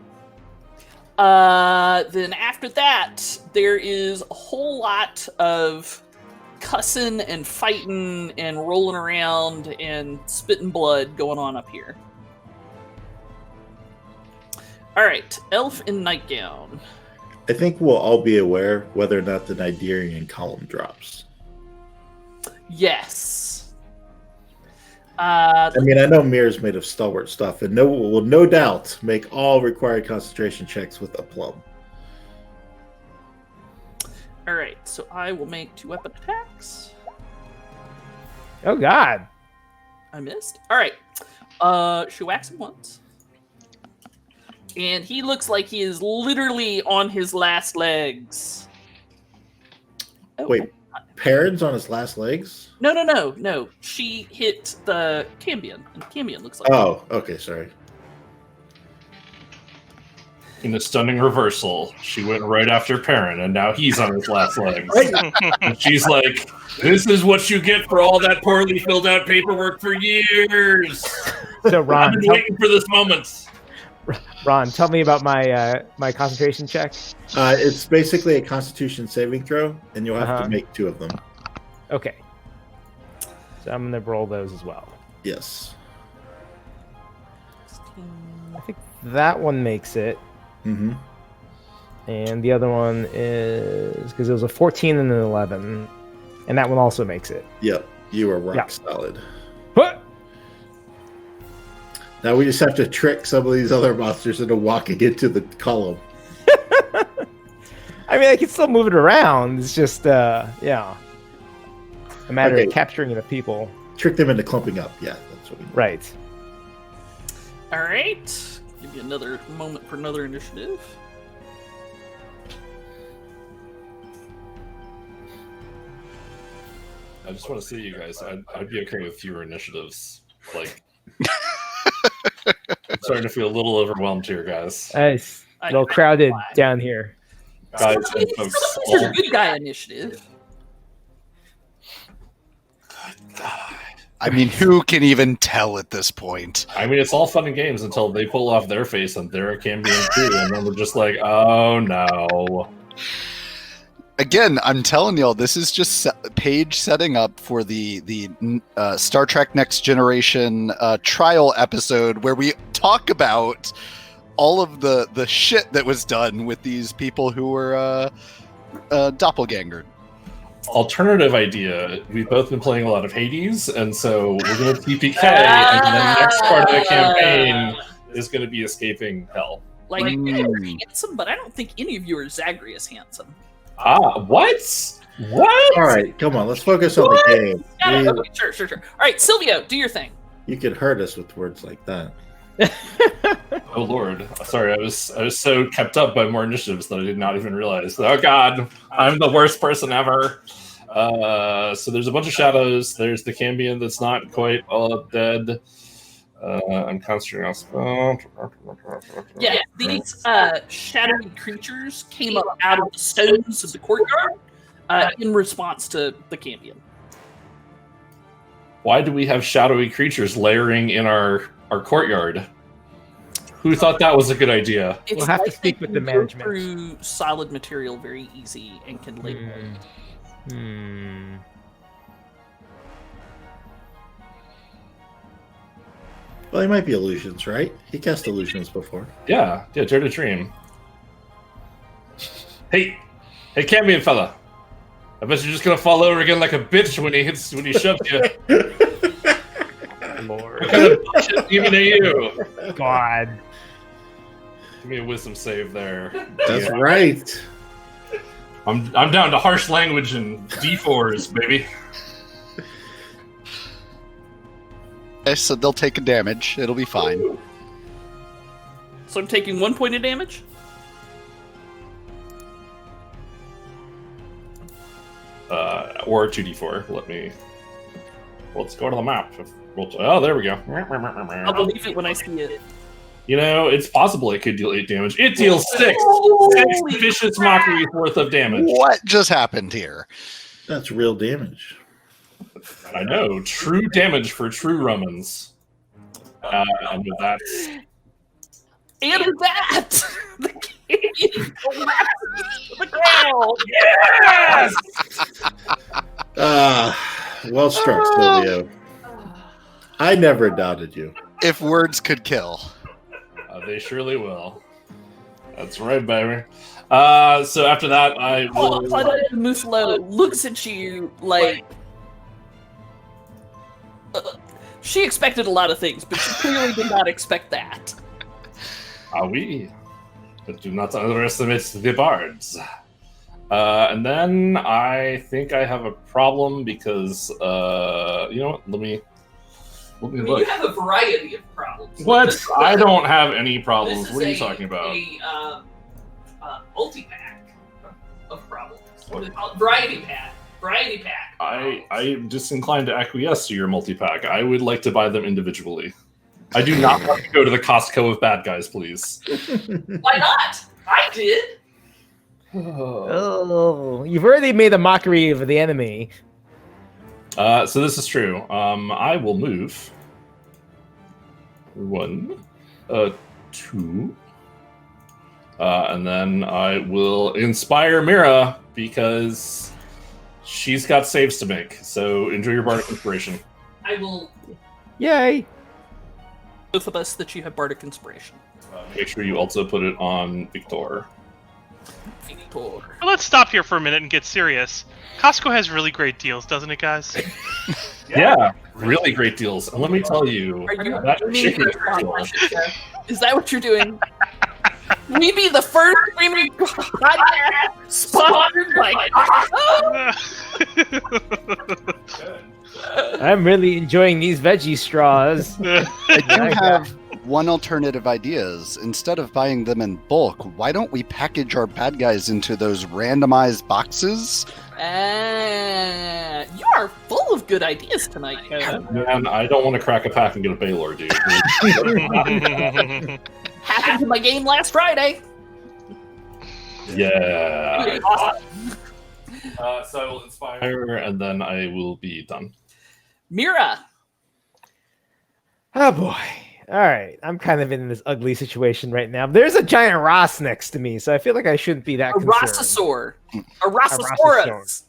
Then after that, there is a whole lot of cussing and fighting and rolling around and spitting blood going on up here. All right, elf in nightgown. I think we'll all be aware whether or not the Nigerian column drops. Yes. I mean, I know Mirror's made of stalwart stuff, and will no doubt make all required concentration checks with aplomb. All right, so I will make 2 weapon attacks. Oh God. I missed. All right. She whacks him once. And he looks like he is literally on his last legs. Oh, Wait, Perrin's on his last legs? No. She hit the Cambion, and Cambion looks like. Oh, okay, sorry. In a stunning reversal, she went right after Perrin, and now he's on his last legs. And she's like, "This is what you get for all that poorly filled out paperwork for years. So I've Ron, been waiting for this moment." Ron, tell me about my concentration check. It's basically a Constitution saving throw, and you'll have Uh-huh. to make 2 of them. Okay. So I'm gonna roll those as well. Yes. I think that one makes it, Mm-hmm. and the other one is because it was a 14 and an 11, and that one also makes it. Yep. You are rock Yeah. solid. What? Now we just have to trick some of these other monsters into walking into the column. I mean, I can still move it around. It's just, yeah, a matter Okay. of capturing the people. Trick them into clumping up. Yeah, that's what we need. Right. All right. Give you another moment for another initiative. I just want to see you guys. I'd be okay with fewer initiatives. Like, I'm starting to feel a little overwhelmed here, guys. It's a little crowded down here. Guys and folks. It's a good guy initiative. I mean, who can even tell at this point? I mean, it's all fun and games until they pull off their face and they're a Cambion too, and then we're just like, oh no. Again, I'm telling y'all, this is just Paige setting up for the Star Trek Next Generation trial episode where we talk about all of the shit that was done with these people who were doppelgangered. Alternative idea, we've both been playing a lot of Hades, and so we're going to TPK, and the next part of the campaign is going to be escaping hell. Like, you're handsome, but I don't think any of you are Zagreus handsome. Ah, what? What? All right, come on. Let's focus on the game. Okay, sure. All right, Silvio, do your thing. You could hurt us with words like that. Oh Lord, sorry, I was so kept up by more initiatives that I did not even realize. Oh God, I'm the worst person ever. So there's a bunch of shadows. There's the Cambion that's not quite all dead. I'm concentrating on spell. Yeah, these shadowy creatures came up out of the stones of the courtyard in response to the Cambion. Why do we have shadowy creatures layering in our courtyard? Who thought that was a good idea? It's We'll have to like speak they with the can go management. through solid material very easy and can label it. Well, they might be illusions, right? He cast illusions before. Yeah, Dare to Dream. Hey, Cambion fella. I bet you're just gonna fall over again like a bitch when he shoves you. Lord. What kind of bullshit even are you? God. Give me a wisdom save there. That's Yeah. right. I'm down to harsh language and D4s, baby. Okay, so they'll take a damage. It'll be fine. So I'm taking 1 point of damage. Or 2d4. Let's go to the map. Oh, there we go. I'll believe it when I see it. You know, it's possible it could deal 8 damage. It deals 6! Holy 6 vicious mockeries worth of damage. What just happened here? That's real damage. I know. True damage for true Romans. And with that... And with that, the Cambion collapses to the ground. Yes! Well struck, Silvio. I never doubted you. If words could kill. They surely will. That's right, baby. So after that, I will... Muslo looks at you like... she expected a lot of things, but she clearly did not expect that. Ah, oui. But do not underestimate the bards. And then I think I have a problem because you know what? Let me I mean, look. you have a variety of problems. What? I don't have any problems. This is What are you talking about? A multi-pack of problems. What do they call it? Variety pack. Variety pack. I am disinclined to acquiesce to your multi-pack. I would like to buy them individually. I do not want to go to the Costco of bad guys, please. Why not? I did. Oh, you've already made a mockery of the enemy. So this is true. I will move 1, 2, and then I will inspire Mira because she's got saves to make. So enjoy your bardic inspiration. I will. Yay! Both of us that you have bardic inspiration. Make sure you also put it on Victor. Victor. Well, let's stop here for a minute and get serious. Costco has really great deals, doesn't it, guys? Yeah, really great deals. And let me tell you, Are you that doing chicken your Is that what you're doing? We be the first streaming podcast sponsored by Costco. I'm really enjoying these veggie straws. I do have one alternative ideas. Instead of buying them in bulk, why don't we package our bad guys into those randomized boxes? You are full of good ideas tonight, Kevin. Man, I don't want to crack a pack and get a Baylor, dude. Happened to my game last Friday. Yeah. Awesome. So I will inspire, and then I will be done. Mira. Oh boy. All right. I'm kind of in this ugly situation right now. There's a giant Ross next to me, so I feel like I shouldn't be that A concerned. Rossosaur. A Rossosaurus.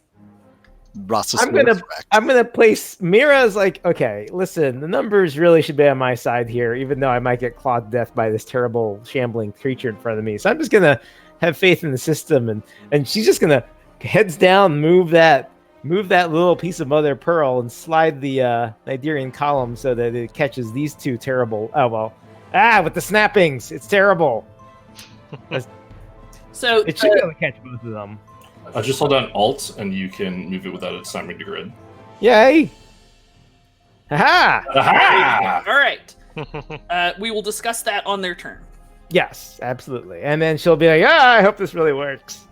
I'm gonna place Mira's like, okay, listen, the numbers really should be on my side here, even though I might get clawed to death by this terrible shambling creature in front of me. So I'm just gonna have faith in the system, and she's just gonna heads down, move that little piece of mother of pearl and slide the Nigerian column so that it catches these two terrible. Oh well, with the snappings, it's terrible. So It should be able to catch both of them. Just hold down Alt, and you can move it without it slamming to grid. Yay! Aha! Aha! all right. We will discuss that on their turn. Yes, absolutely. And then she'll be like, I hope this really works.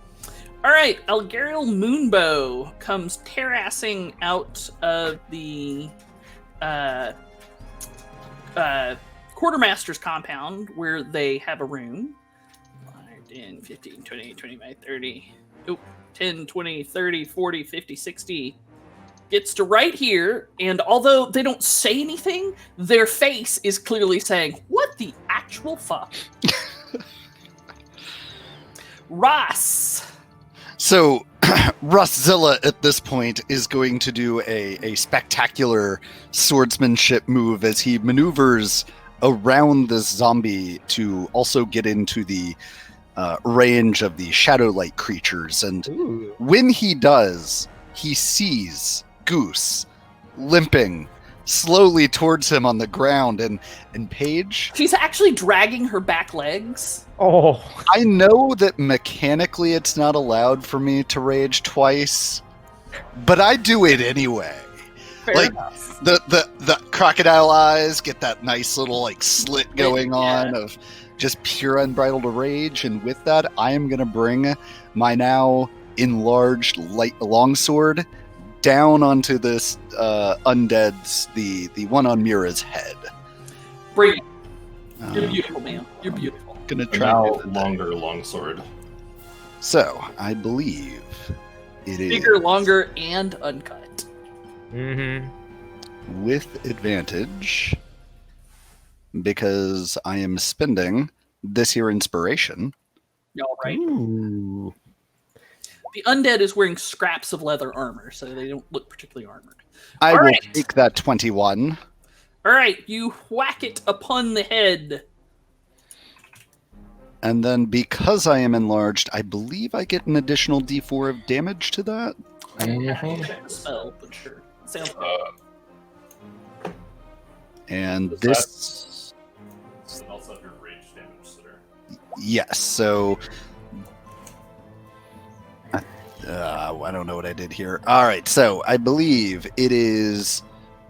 All right, Elgariel Moonbow comes terrassing out of the quartermaster's compound where they have a room. 10, 15, 20, 25, 30. Oh, 10, 20, 30, 40, 50, 60. Gets to right here, and although they don't say anything, their face is clearly saying, what the actual fuck? Ross. So, Russzilla at this point is going to do a spectacular swordsmanship move as he maneuvers around this zombie to also get into the range of the Shadowlight creatures. And Ooh. when he does, he sees Goose limping slowly towards him on the ground. And Paige, She's actually dragging her back legs. Oh, I know that mechanically it's not allowed for me to rage twice, but I do it anyway. Fair Like, enough. The crocodile eyes get that nice little like slit going Yeah. on of just pure unbridled rage, and with that, I am gonna bring my now enlarged light longsword down onto this undead's the one on Mira's head. Bring it. You're Um, beautiful, man. You're beautiful. gonna And try now and do that. longer longsword. So I believe it is Bigger, longer, and uncut. mm-hmm. with advantage because I am spending this here inspiration. Y'all right? Ooh. The undead is wearing scraps of leather armor, so they don't look particularly armored. I All will right. take that 21. All right, you whack it upon the head. And then because I am enlarged, I believe I get an additional d4 of damage to that. Mhm. Check the spell, but sure. Sounds good. And Does this, that also have your rage damage, Sitter? yes, so I I don't know what I did here. All right, so I believe it is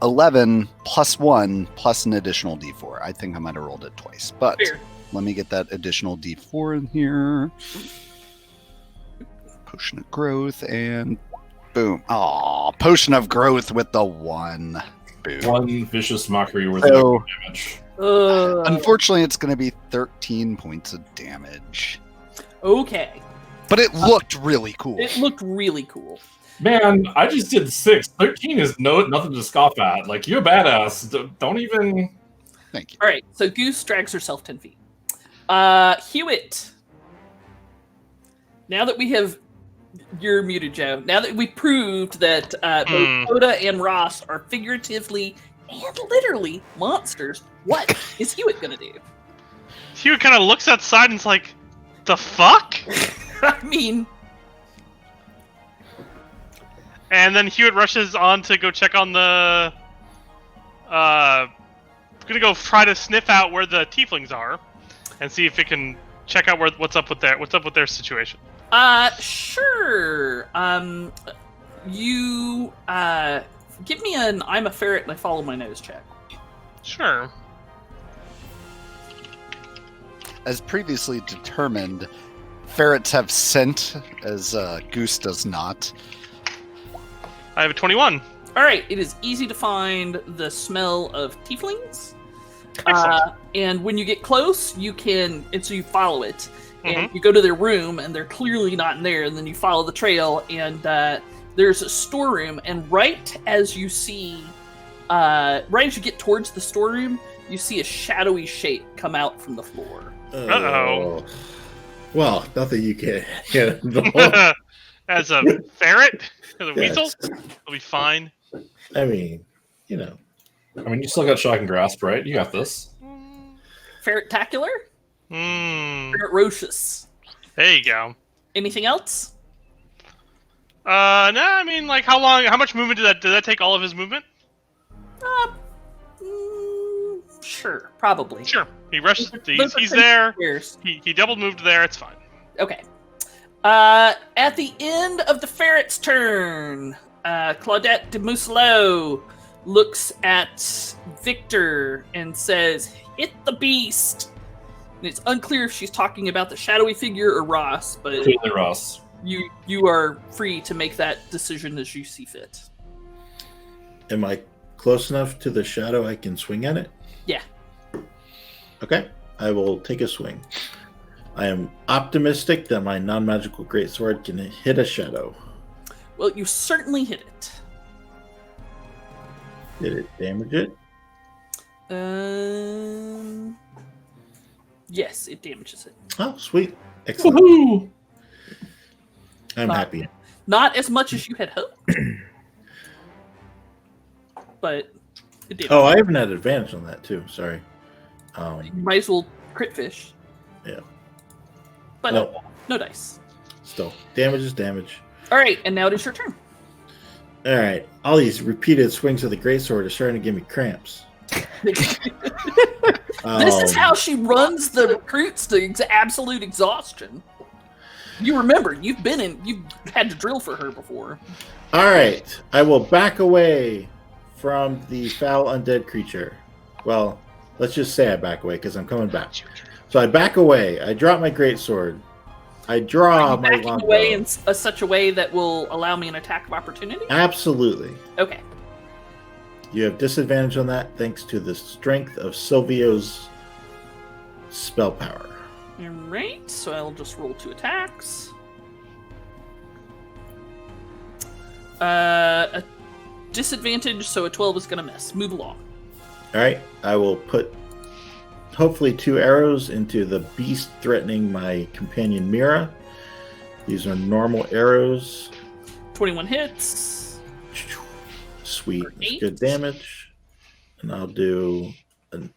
11 plus 1 plus an additional d4. I think I might have rolled it twice, but Fair. let me get that additional d4 in here. Potion of growth and boom. Aw, potion of growth with the 1. Boom. One vicious mockery worth So- of damage. Unfortunately, it's going to be 13 points of damage. Okay. But it looked really cool. It looked really cool. Man, I just did 6. 13 is nothing to scoff at. Like, you're a badass. Don't even... Thank you. All right, so Goose drags herself 10 feet. Hewitt. Now that we have... You're muted, Joe. Now that we proved that both Coda and Ross are figuratively and literally monsters, what is Hewitt going to do? Hugh kind of looks outside and is like, the fuck? I mean... And then Hewitt rushes on to go check on the... gonna go try to sniff out where the tieflings are and see if it can check out what's up with their situation. Sure. You give me an I'm a ferret and I follow my nose check. Sure. As previously determined, ferrets have scent, as Goose does not. I have a 21. All right, it is easy to find the smell of tieflings. Excellent. And when you get close, you can, and so you follow it, and you go to their room, and they're clearly not in there. And then you follow the trail, and there's a storeroom. And right as you get towards the storeroom, you see a shadowy shape come out from the floor. Uh-oh. Well, nothing you can handle. As a ferret? As a Yes. weasel? It'll be fine. I mean, you know. I mean, you still got shock and grasp, right? You got this. Ferret-tacular? Ferocious. There you go. Anything else? No, I mean, like, how much movement did that take all of his movement? Sure, probably. Sure. He rushes, Those are he's pretty there, squares. he double moved there, it's fine. Okay. At the end of the ferret's turn, Claudette de Mousselot looks at Victor and says, "Hit the beast." And it's unclear if she's talking about the shadowy figure or Ross, but Clearly, Ross. you are free to make that decision as you see fit. Am I close enough to the shadow I can swing at it? Yeah. Okay, I will take a swing. I am optimistic that my non-magical greatsword can hit a shadow. Well, you certainly hit it. Did it damage it? Yes, it damages it. Oh, sweet. Excellent. Woohoo! I'm happy. Not as much as you had hoped, but it did. Oh, I even had advantage on that too. Sorry. You might as well crit fish. Yeah. But No. no dice. Still, damage is damage. All right, and now it is your turn. All right. All these repeated swings of the greatsword are starting to give me cramps. This is how she runs the recruits to absolute exhaustion. You remember, you've had to drill for her before. All right. I will back away from the foul undead creature. Well, let's just say I back away because I'm coming back. So I back away. I drop my greatsword. I draw my Backing longbow. away in such a way that will allow me an attack of opportunity? Absolutely. Okay. You have disadvantage on that thanks to the strength of Silvio's spell power. Alright, so I'll just roll 2 attacks. A disadvantage, so a 12 is going to miss. Move along. All right. I will put hopefully 2 arrows into the beast threatening my companion Mira. These are normal arrows. 21 hits. Sweet. For That's 8. good damage. And I'll do an,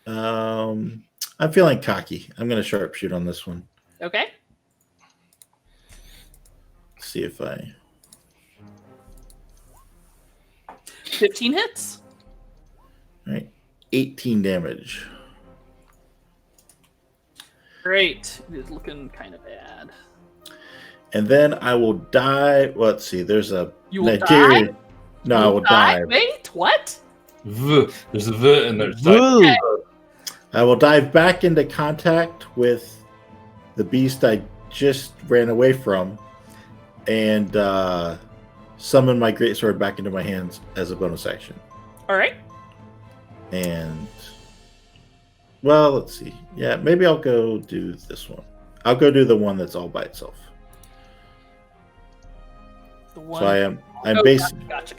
I'm feeling cocky. I'm going to sharpshoot on this one. Okay. See if I 15 hits. All right. 18 damage. Great. It is looking kind of bad. And then I will dive. Let's see. There's a You will Nigerian. die? No, I You will dive. Wait, what? There's a V and there's Woo. I will dive back into contact with the beast I just ran away from, and summon my greatsword back into my hands as a bonus action. All right. And well, let's see. Yeah, maybe I'll go do this one. I'll go do the one that's all by itself. The one. So I'm Oh, basically. Gotcha.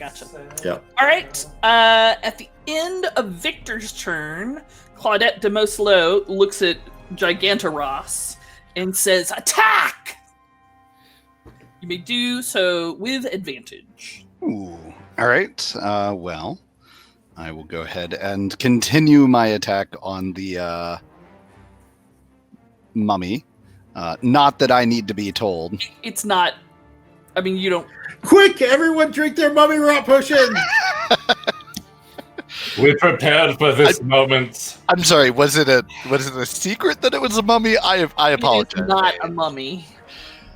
Yeah. All right. At the end of Victor's turn, Claudette de Moslo looks at Gigantoros and says, "Attack!" You may do so with advantage. Ooh. All right. Well, I will go ahead and continue my attack on the mummy. Not that I need to be told. It's not. I mean, you don't. Quick! Everyone, drink their mummy rot potion. We prepared for this moment. I'm sorry. Was it a secret that it was a mummy? I apologize. It is not a mummy.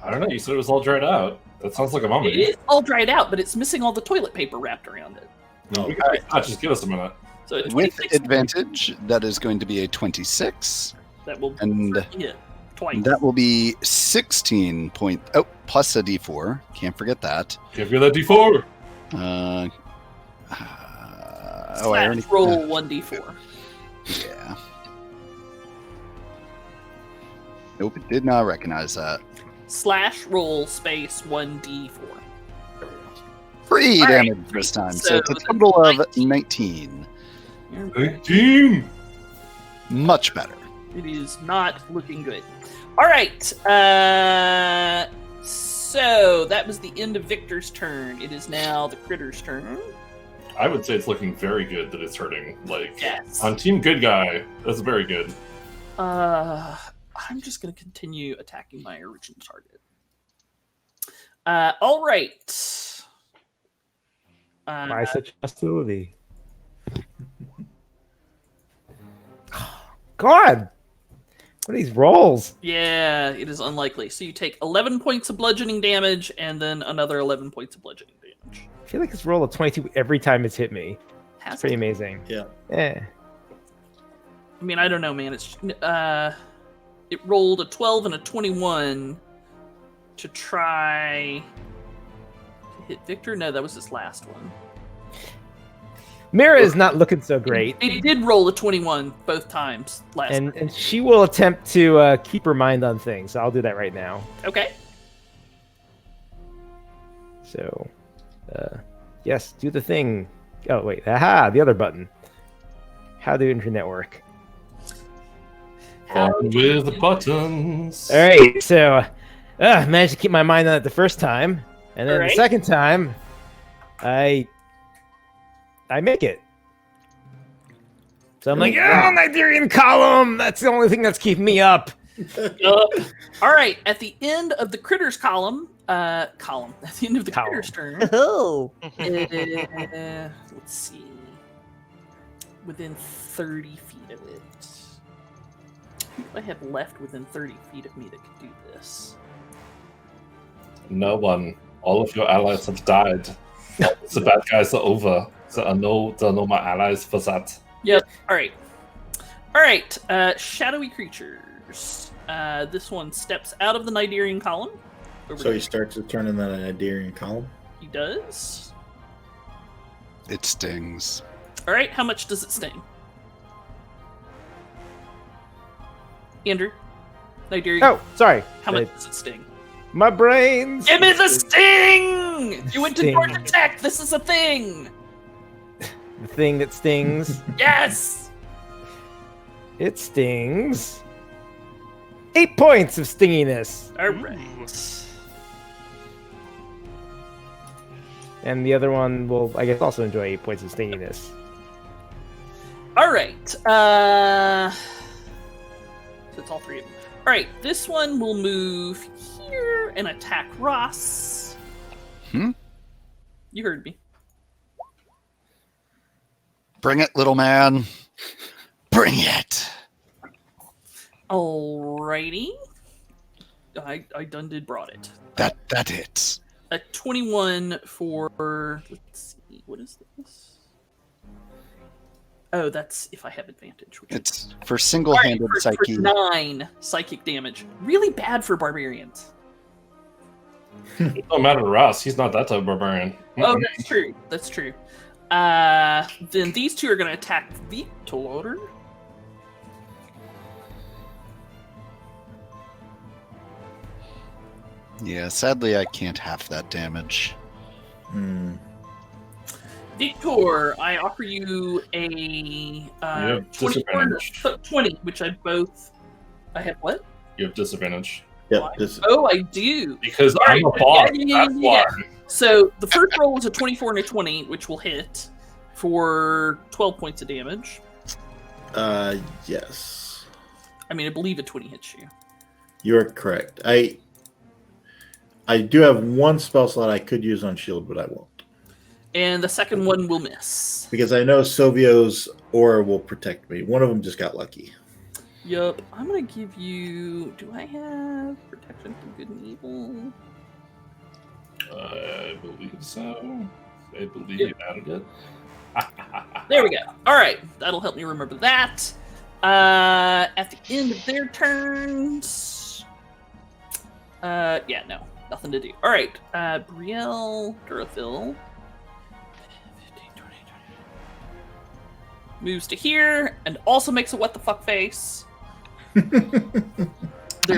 I don't know. You said it was all dried out. That sounds like a It mummy. is all dried out, but it's missing all the toilet paper wrapped around it. No, we can just give us a minute. So it's With 26. advantage, that is going to be a 26. That will And hit twice. that will be 16 point. Oh, plus a d4. Can't forget that. Give me that D4. I already roll 1d4. Yeah. Nope, it did not recognize that. / roll space 1d4. 3 All right. damage this time, so So it's a that's total of 19. 19. 18. Much better. It is not looking good. All right. So that was the end of Victor's turn. It is now the critter's turn. I would say it's looking very good that it's hurting. Like, Yes. on Team Good Guy, that's very good. I'm just going to continue attacking my original target. All right. Why such hostility? God! What are these rolls? Yeah, it is unlikely. So you take 11 points of bludgeoning damage and then another 11 points of bludgeoning damage. I feel like it's roll a 22 every time it's hit me. Has It's pretty it? amazing. Yeah. Eh. I mean, I don't know, man. It's it rolled a 12 and a 21 to try to hit Victor. No, that was his last one. Mira is not looking so great. It did roll a 21 both times last time. And she will attempt to keep her mind on things. So I'll do that right now. Okay. So, yes, do the thing. Oh, wait. Aha, the other button. How do internet work? With buttons. All right, so managed to keep my mind on it the first time. And then Alright. the second time, I make it. So I'm like, oh, Nigerian column! That's the only thing that's keeping me up. All right. At the end of the critter's column. At the end of the Column. critter's turn. Oh. Let's see. Within 30 feet of it. Who do I have left within 30 feet of me that could do this? No one. All of your allies have died. The bad guys are over. There are no more allies for that. Yep. All right. Shadowy creatures. This one steps out of the Nigerian column. Over So to- he starts to turn in that Nigerian column. He does. It stings. All right. How much does it sting? Andrew. Nigerian. Oh, sorry. How much does it sting? My brains. Give me the sting! You went to Sting. Georgia Tech. This is a thing. The thing that stings. Yes. It stings. 8 points of stinginess. All right. And the other one will, I guess, also enjoy 8 points of stinginess. All right. So it's all three of them. All right. This one will move here and attack Ross. Hmm? You heard me. Bring it, little man. Bring it. Alrighty. I done did brought it. That hits. A 21 for, let's see, what is this? Oh, that's if I have advantage. It's for single-handed for psyche. 9 psychic damage. Really bad for barbarians. It don't matter to Ross. He's not that type of barbarian. Oh, that's true. That's true. Then these two are going to attack Victor. Yeah, sadly I can't half that damage. Victor, I offer you a have 24 disadvantage. 20, which I have what? You have disadvantage. Yep. This, Oh, I do. Because All I'm a right, boss. yeah. That's why. So the first roll was a 24 and a 20, which will hit for 12 points of damage. yes. I mean, I believe a 20 hits you. You're correct. I do have one spell slot I could use on shield, but I won't. And the second one will miss. Because I know Silvio's aura will protect me. One of them just got lucky. Yup. I'm going to give you... Do I have protection from good and evil? I believe so. I believe you added it. There we go. All right. That'll help me remember that. At the end of their turns... yeah, no. Nothing to do. All right. Brielle Durathil... moves to here and also makes a what the fuck face. I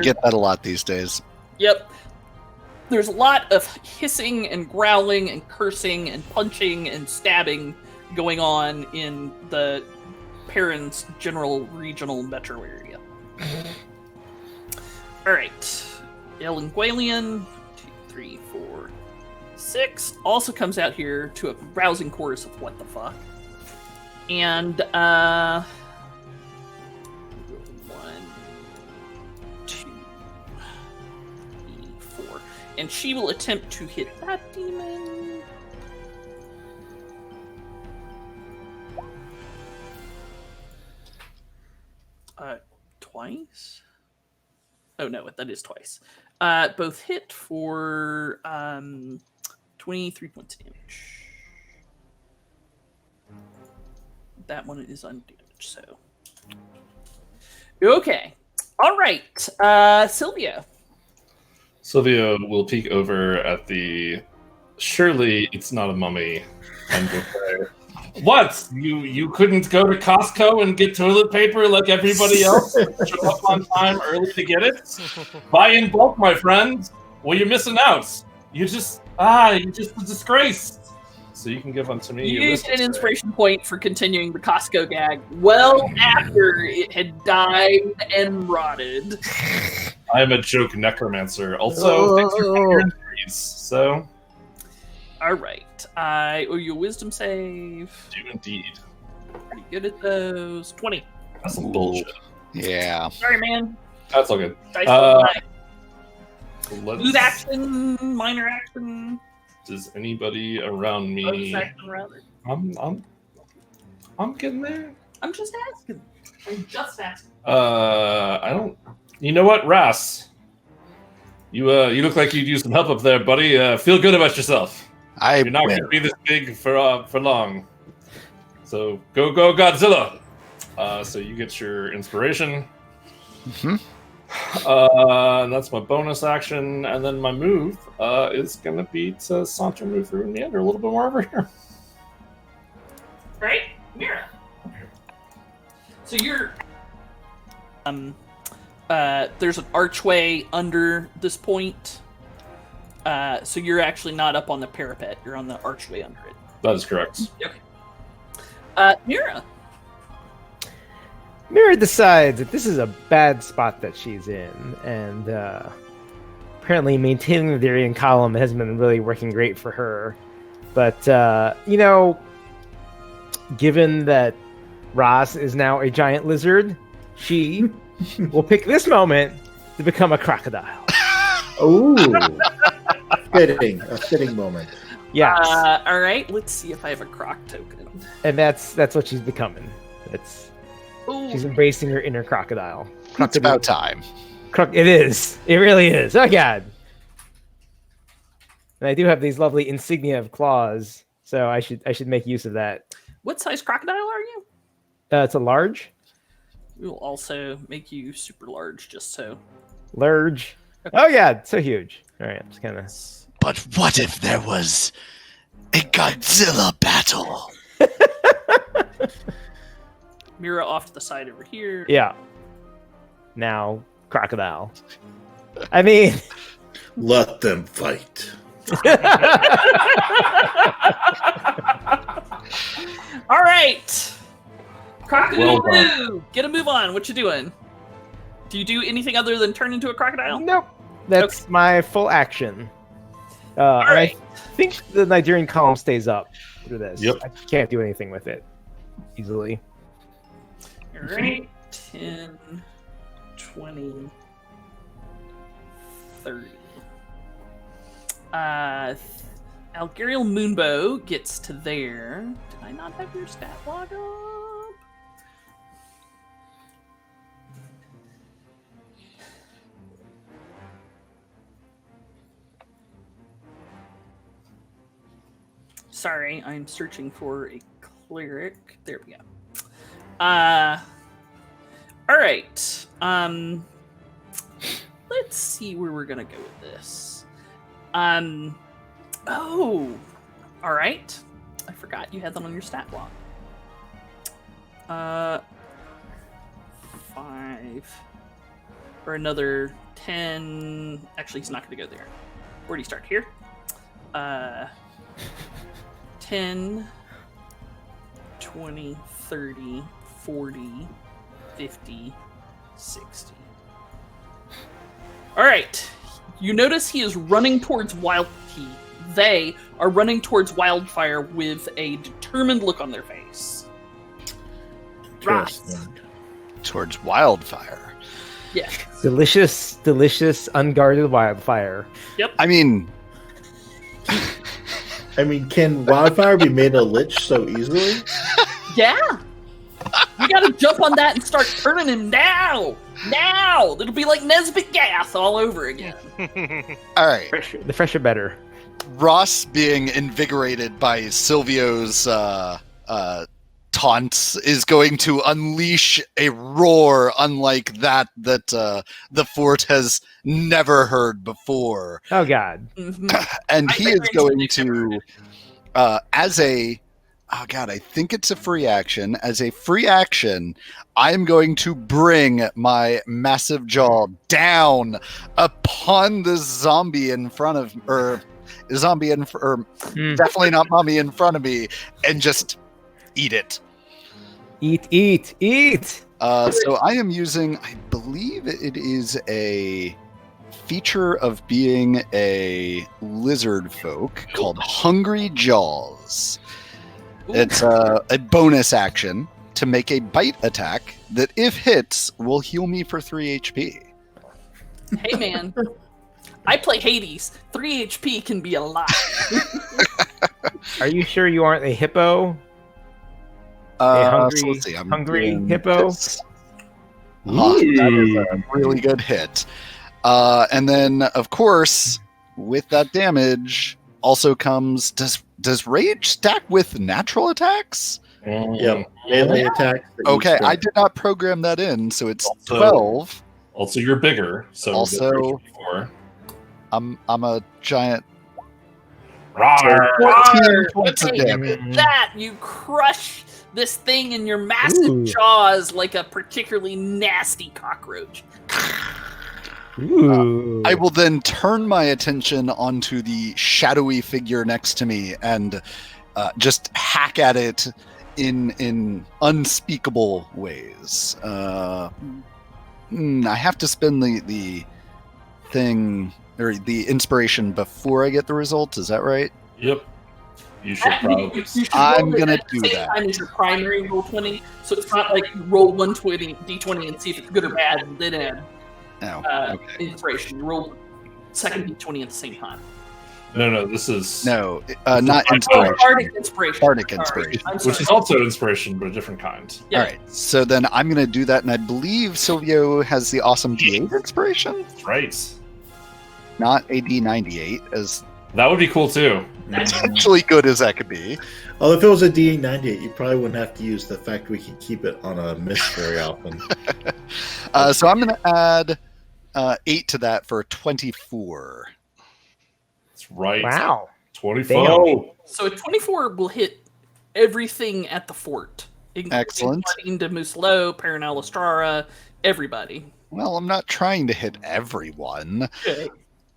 get that a lot these days. Yep. There's a lot of hissing and growling and cursing and punching and stabbing going on in the Perrin's general regional metro area. Alright. Elengualian, 2, 3, 4, 6, also comes out here to a rousing chorus of what the fuck. And, 1, 2, 3, 4. And she will attempt to hit that demon. Twice? Oh, no, that is twice. Both hit for 23 points of damage. That one is undamaged, so. Okay. All right. Sylvia. Sylvia will peek over at the. Surely it's not a mummy. And will say, what? You couldn't go to Costco and get toilet paper like everybody else? Show up on time early to get it? Buy in bulk, my friend. Well, you're missing out. You're just a disgrace. So you can give them to me. You get an inspiration point for continuing the Costco gag well after it had died and rotted. I am a joke necromancer. Also, thanks for your injuries. So, all right. I owe you a wisdom save. do indeed. Pretty good at those. 20. That's some bullshit. Yeah. Sorry, man. That's all good. Dice roll high. Let's- Smooth action, minor action. Does anybody around me? Bonus action, rather. I'm getting there. I'm just asking. I don't. You know what, Ras? You look like you'd use some help up there, buddy. Feel good about yourself. You're not going to be this big for long. So go Godzilla. So you get your inspiration. Mm-hmm. And that's my bonus action, and then my move is going to be to saunter move through and meander a little bit more over here. Right? Mira. So you're there's an archway under this point. So you're actually not up on the parapet, you're on the archway under it. That is correct. Okay. Mira. Mira decides that this is a bad spot that she's in, and apparently maintaining the Darian column has been really working great for her. But, given that Ross is now a giant lizard, she will pick this moment to become a crocodile. Ooh. A fitting moment. Yes. All right, let's see if I have a croc token. And that's what she's becoming. She's embracing her inner crocodile. It's about time. It is. It really is. Oh god. And I do have these lovely insignia of claws, so I should make use of that. What size crocodile are you? It's a large. We will also make you super large, just so. Large. Oh god, so huge. All right, I'm just kind of. But what if there was a Godzilla battle? Mira off to the side over here. Yeah. Now crocodile. I mean. Let them fight. All right. Crocodile, Well get a move on. What you doing? Do you do anything other than turn into a crocodile? Nope. That's my full action. And right. I think the Nigerian column stays up through this. Yep. I can't do anything with it easily. All right. 10, 20, 30. Algariel Moonbow gets to there. Did I not have your stat log up? Sorry, I'm searching for a cleric. There we go. All right. Let's see where we're gonna go with this. Oh, all right. I forgot you had that on your stat block. 5 or another 10. Actually, he's not gonna go there. Where do you start? Here. 10, 20, 30, 40, 50, 60. All right. You notice he is running towards they are running towards Wildfire with a determined look on their face. Right. Towards Wildfire. Yeah. Delicious, unguarded Wildfire. Yep. I mean, can Wildfire be made a lich so easily? Yeah. We gotta jump on that and start turning him now. Now. It'll be like Nesbit Gas all over again. all right. The fresher better. Ross, being invigorated by Silvio's taunts, is going to unleash a roar unlike that the fort has never heard before. Oh god. And he is going to, as a, oh god, I think it's a free action. As a free action, I'm going to bring my massive jaw down upon the zombie in front of, definitely not mommy in front of me, and just eat it. Eat. So I am using, I believe it is a feature of being a lizard folk called Hungry Jaws. It's a bonus action to make a bite attack that, if hits, will heal me for 3 HP. Hey, man. I play Hades. 3 HP can be a lot. Are you sure you aren't a hippo? So let's see, I'm hungry doing hippo? this. That is a really good hit. And then, of course, with that damage also comes, does rage stack with natural attacks? Yep. Melee attacks. Okay, I did not program that in, so it's Also- 12. Also, you're bigger, so Also- before. I'm a giant. Rawr. 14 points of Hey, damage. that you crush this thing in your massive Ooh. jaws like a particularly nasty cockroach. Ooh. I will then turn my attention onto the shadowy figure next to me and just hack at it in unspeakable ways. I have to spend the thing or the inspiration before I get the result. Is that right? Yep. You should probably. You should I'm roll it gonna at the do same that. time as your primary roll 20, so it's not like you roll 120 d20 and see if it's good or bad, and then add No. Okay. inspiration. You roll second d20 at the same time. No, this is No, not Oh, inspiration. Bardic Inspiration. Bardic Sorry, Inspiration. I'm which sorry. is also inspiration, but a different kind. Yeah. All right, so then I'm going to do that, and I believe Silvio has the awesome D8 inspiration, That's right. not a D98, as That would be cool too. potentially good as that could be. Although if it was a D98, you probably wouldn't have to use the fact we can keep it on a miss very often. So I'm going to add 8 to that for 24. That's right. Wow. 24. So a 24 will hit everything at the fort. Excellent. Including Muslo, Paranel Estrara, everybody. Well, I'm not trying to hit everyone. Okay.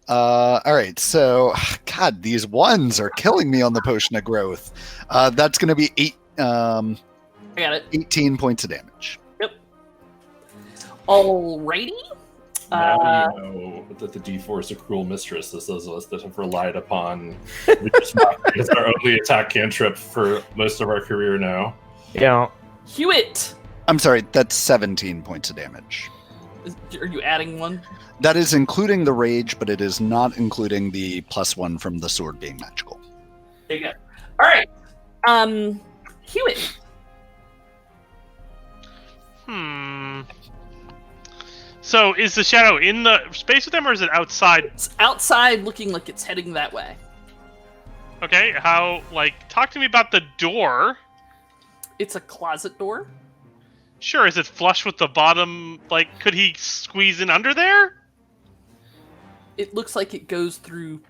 All right, so God, these ones are killing me on the potion of growth. That's going to be I got it. 18 points of damage. Alrighty. Now you know that the D4 is a cruel mistress, as those of us that have relied upon Witch's Mockery as our only attack cantrip for most of our career now. Yeah. Hewitt. I'm sorry, that's 17 points of damage. Are you adding one? That is including the rage, but it is not including the +1 from the sword being magical. There you go. All right. Hewitt. So is the shadow in the space with them, or is it outside? It's outside, looking like it's heading that way. Okay, how, talk to me about the door. It's a closet door. Sure, is it flush with the bottom? Could he squeeze in under there? It looks like it goes through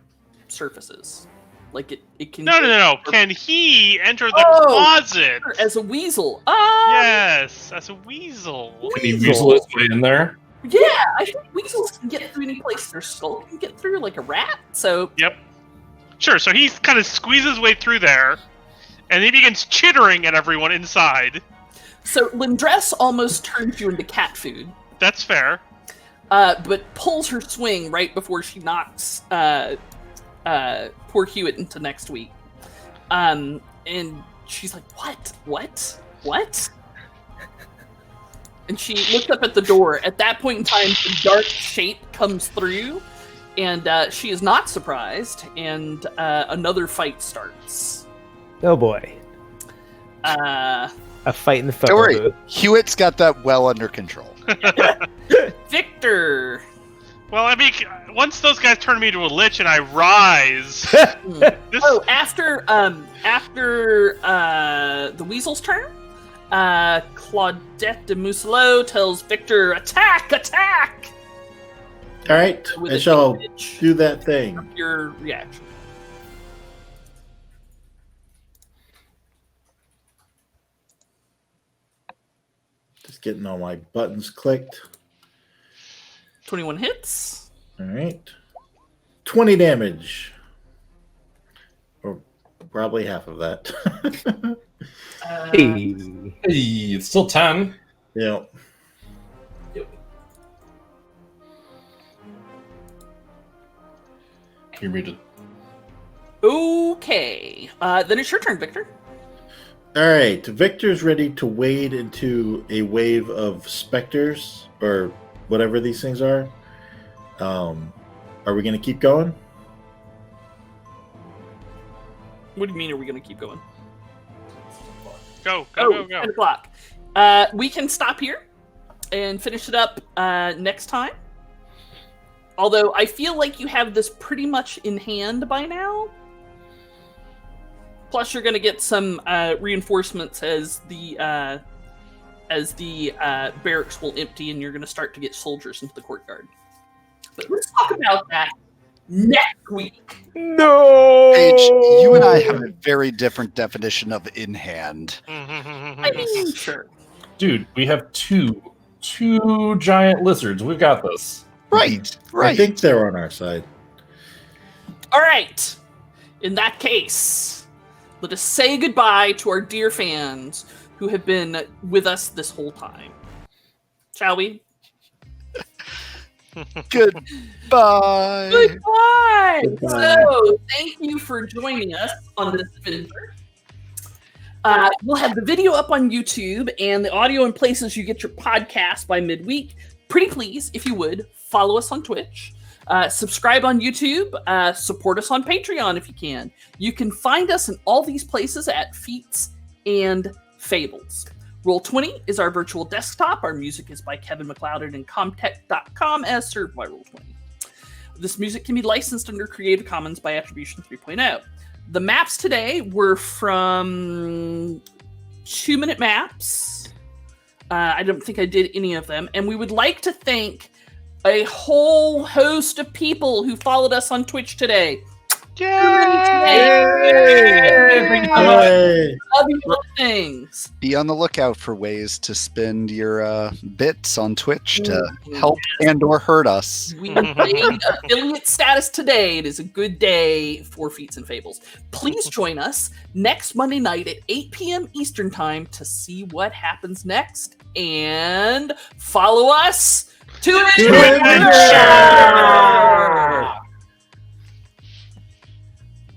surfaces. Like it can. No. Can he enter the Oh! closet? As a weasel. Yes, as a weasel. Can he weasel his way in there? Yeah, I think weasels can get through any place their skull can get through, like a rat. So Yep. Sure, so he kind of squeezes his way through there, and he begins chittering at everyone inside. So Lindress almost turns you into cat food, That's fair. but pulls her swing right before she knocks poor Hewitt into next week. And she's like, What? And she looks up at the door. At that point in time, the dark shape comes through, and she is not surprised, and another fight starts. Oh boy. Uh, A fight in the phone Don't worry, booth. Hewitt's got that well under control. Victor! Well, I mean, once those guys turn me into a lich and I rise, this, Oh, after the weasel's turn, Claudette de Mousselot tells Victor, attack! All right, With I shall advantage. do that thing. Your reaction. Just getting all my buttons clicked. 21 hits. All right. 20 damage. Or probably half of that. Hey. Hey, it's still 10. Yeah. Can you read it? Okay. Then it's your turn, Victor. All right. Victor's ready to wade into a wave of specters or whatever these things are. Are we going to keep going? What do you mean, are we going to keep going? go. 10 o'clock. We can stop here and finish it up next time. Although I feel like you have this pretty much in hand by now. Plus, you're going to get some reinforcements as the barracks will empty, and you're going to start to get soldiers into the courtyard. But let's talk about that next week. No. Paige, you and I have a very different definition of in hand. I mean, sure. Dude, we have two giant lizards. We've got this. Right. I think they're on our side. All right. In that case, let us say goodbye to our dear fans who have been with us this whole time. Shall we? Goodbye. Goodbye. Goodbye. So, thank you for joining us on this adventure. We'll have the video up on YouTube and the audio in places you get your podcast by midweek. Pretty please, if you would, follow us on Twitch. Subscribe on YouTube. Support us on Patreon if you can. You can find us in all these places at Feats and Fables. Roll20 is our virtual desktop. Our music is by Kevin MacLeod and Comtech.com, as served by Roll20. This music can be licensed under Creative Commons by Attribution 3.0. The maps today were from 2 Minute Maps. I don't think I did any of them. And we would like to thank a whole host of people who followed us on Twitch today. Yay! Other things. Be on the lookout for ways to spend your bits on Twitch to help and or hurt us. We gained affiliate status today. It is a good day for Feats and Fables. Please join us next Monday night at 8 p.m. Eastern Time to see what happens next. And follow us to adventure!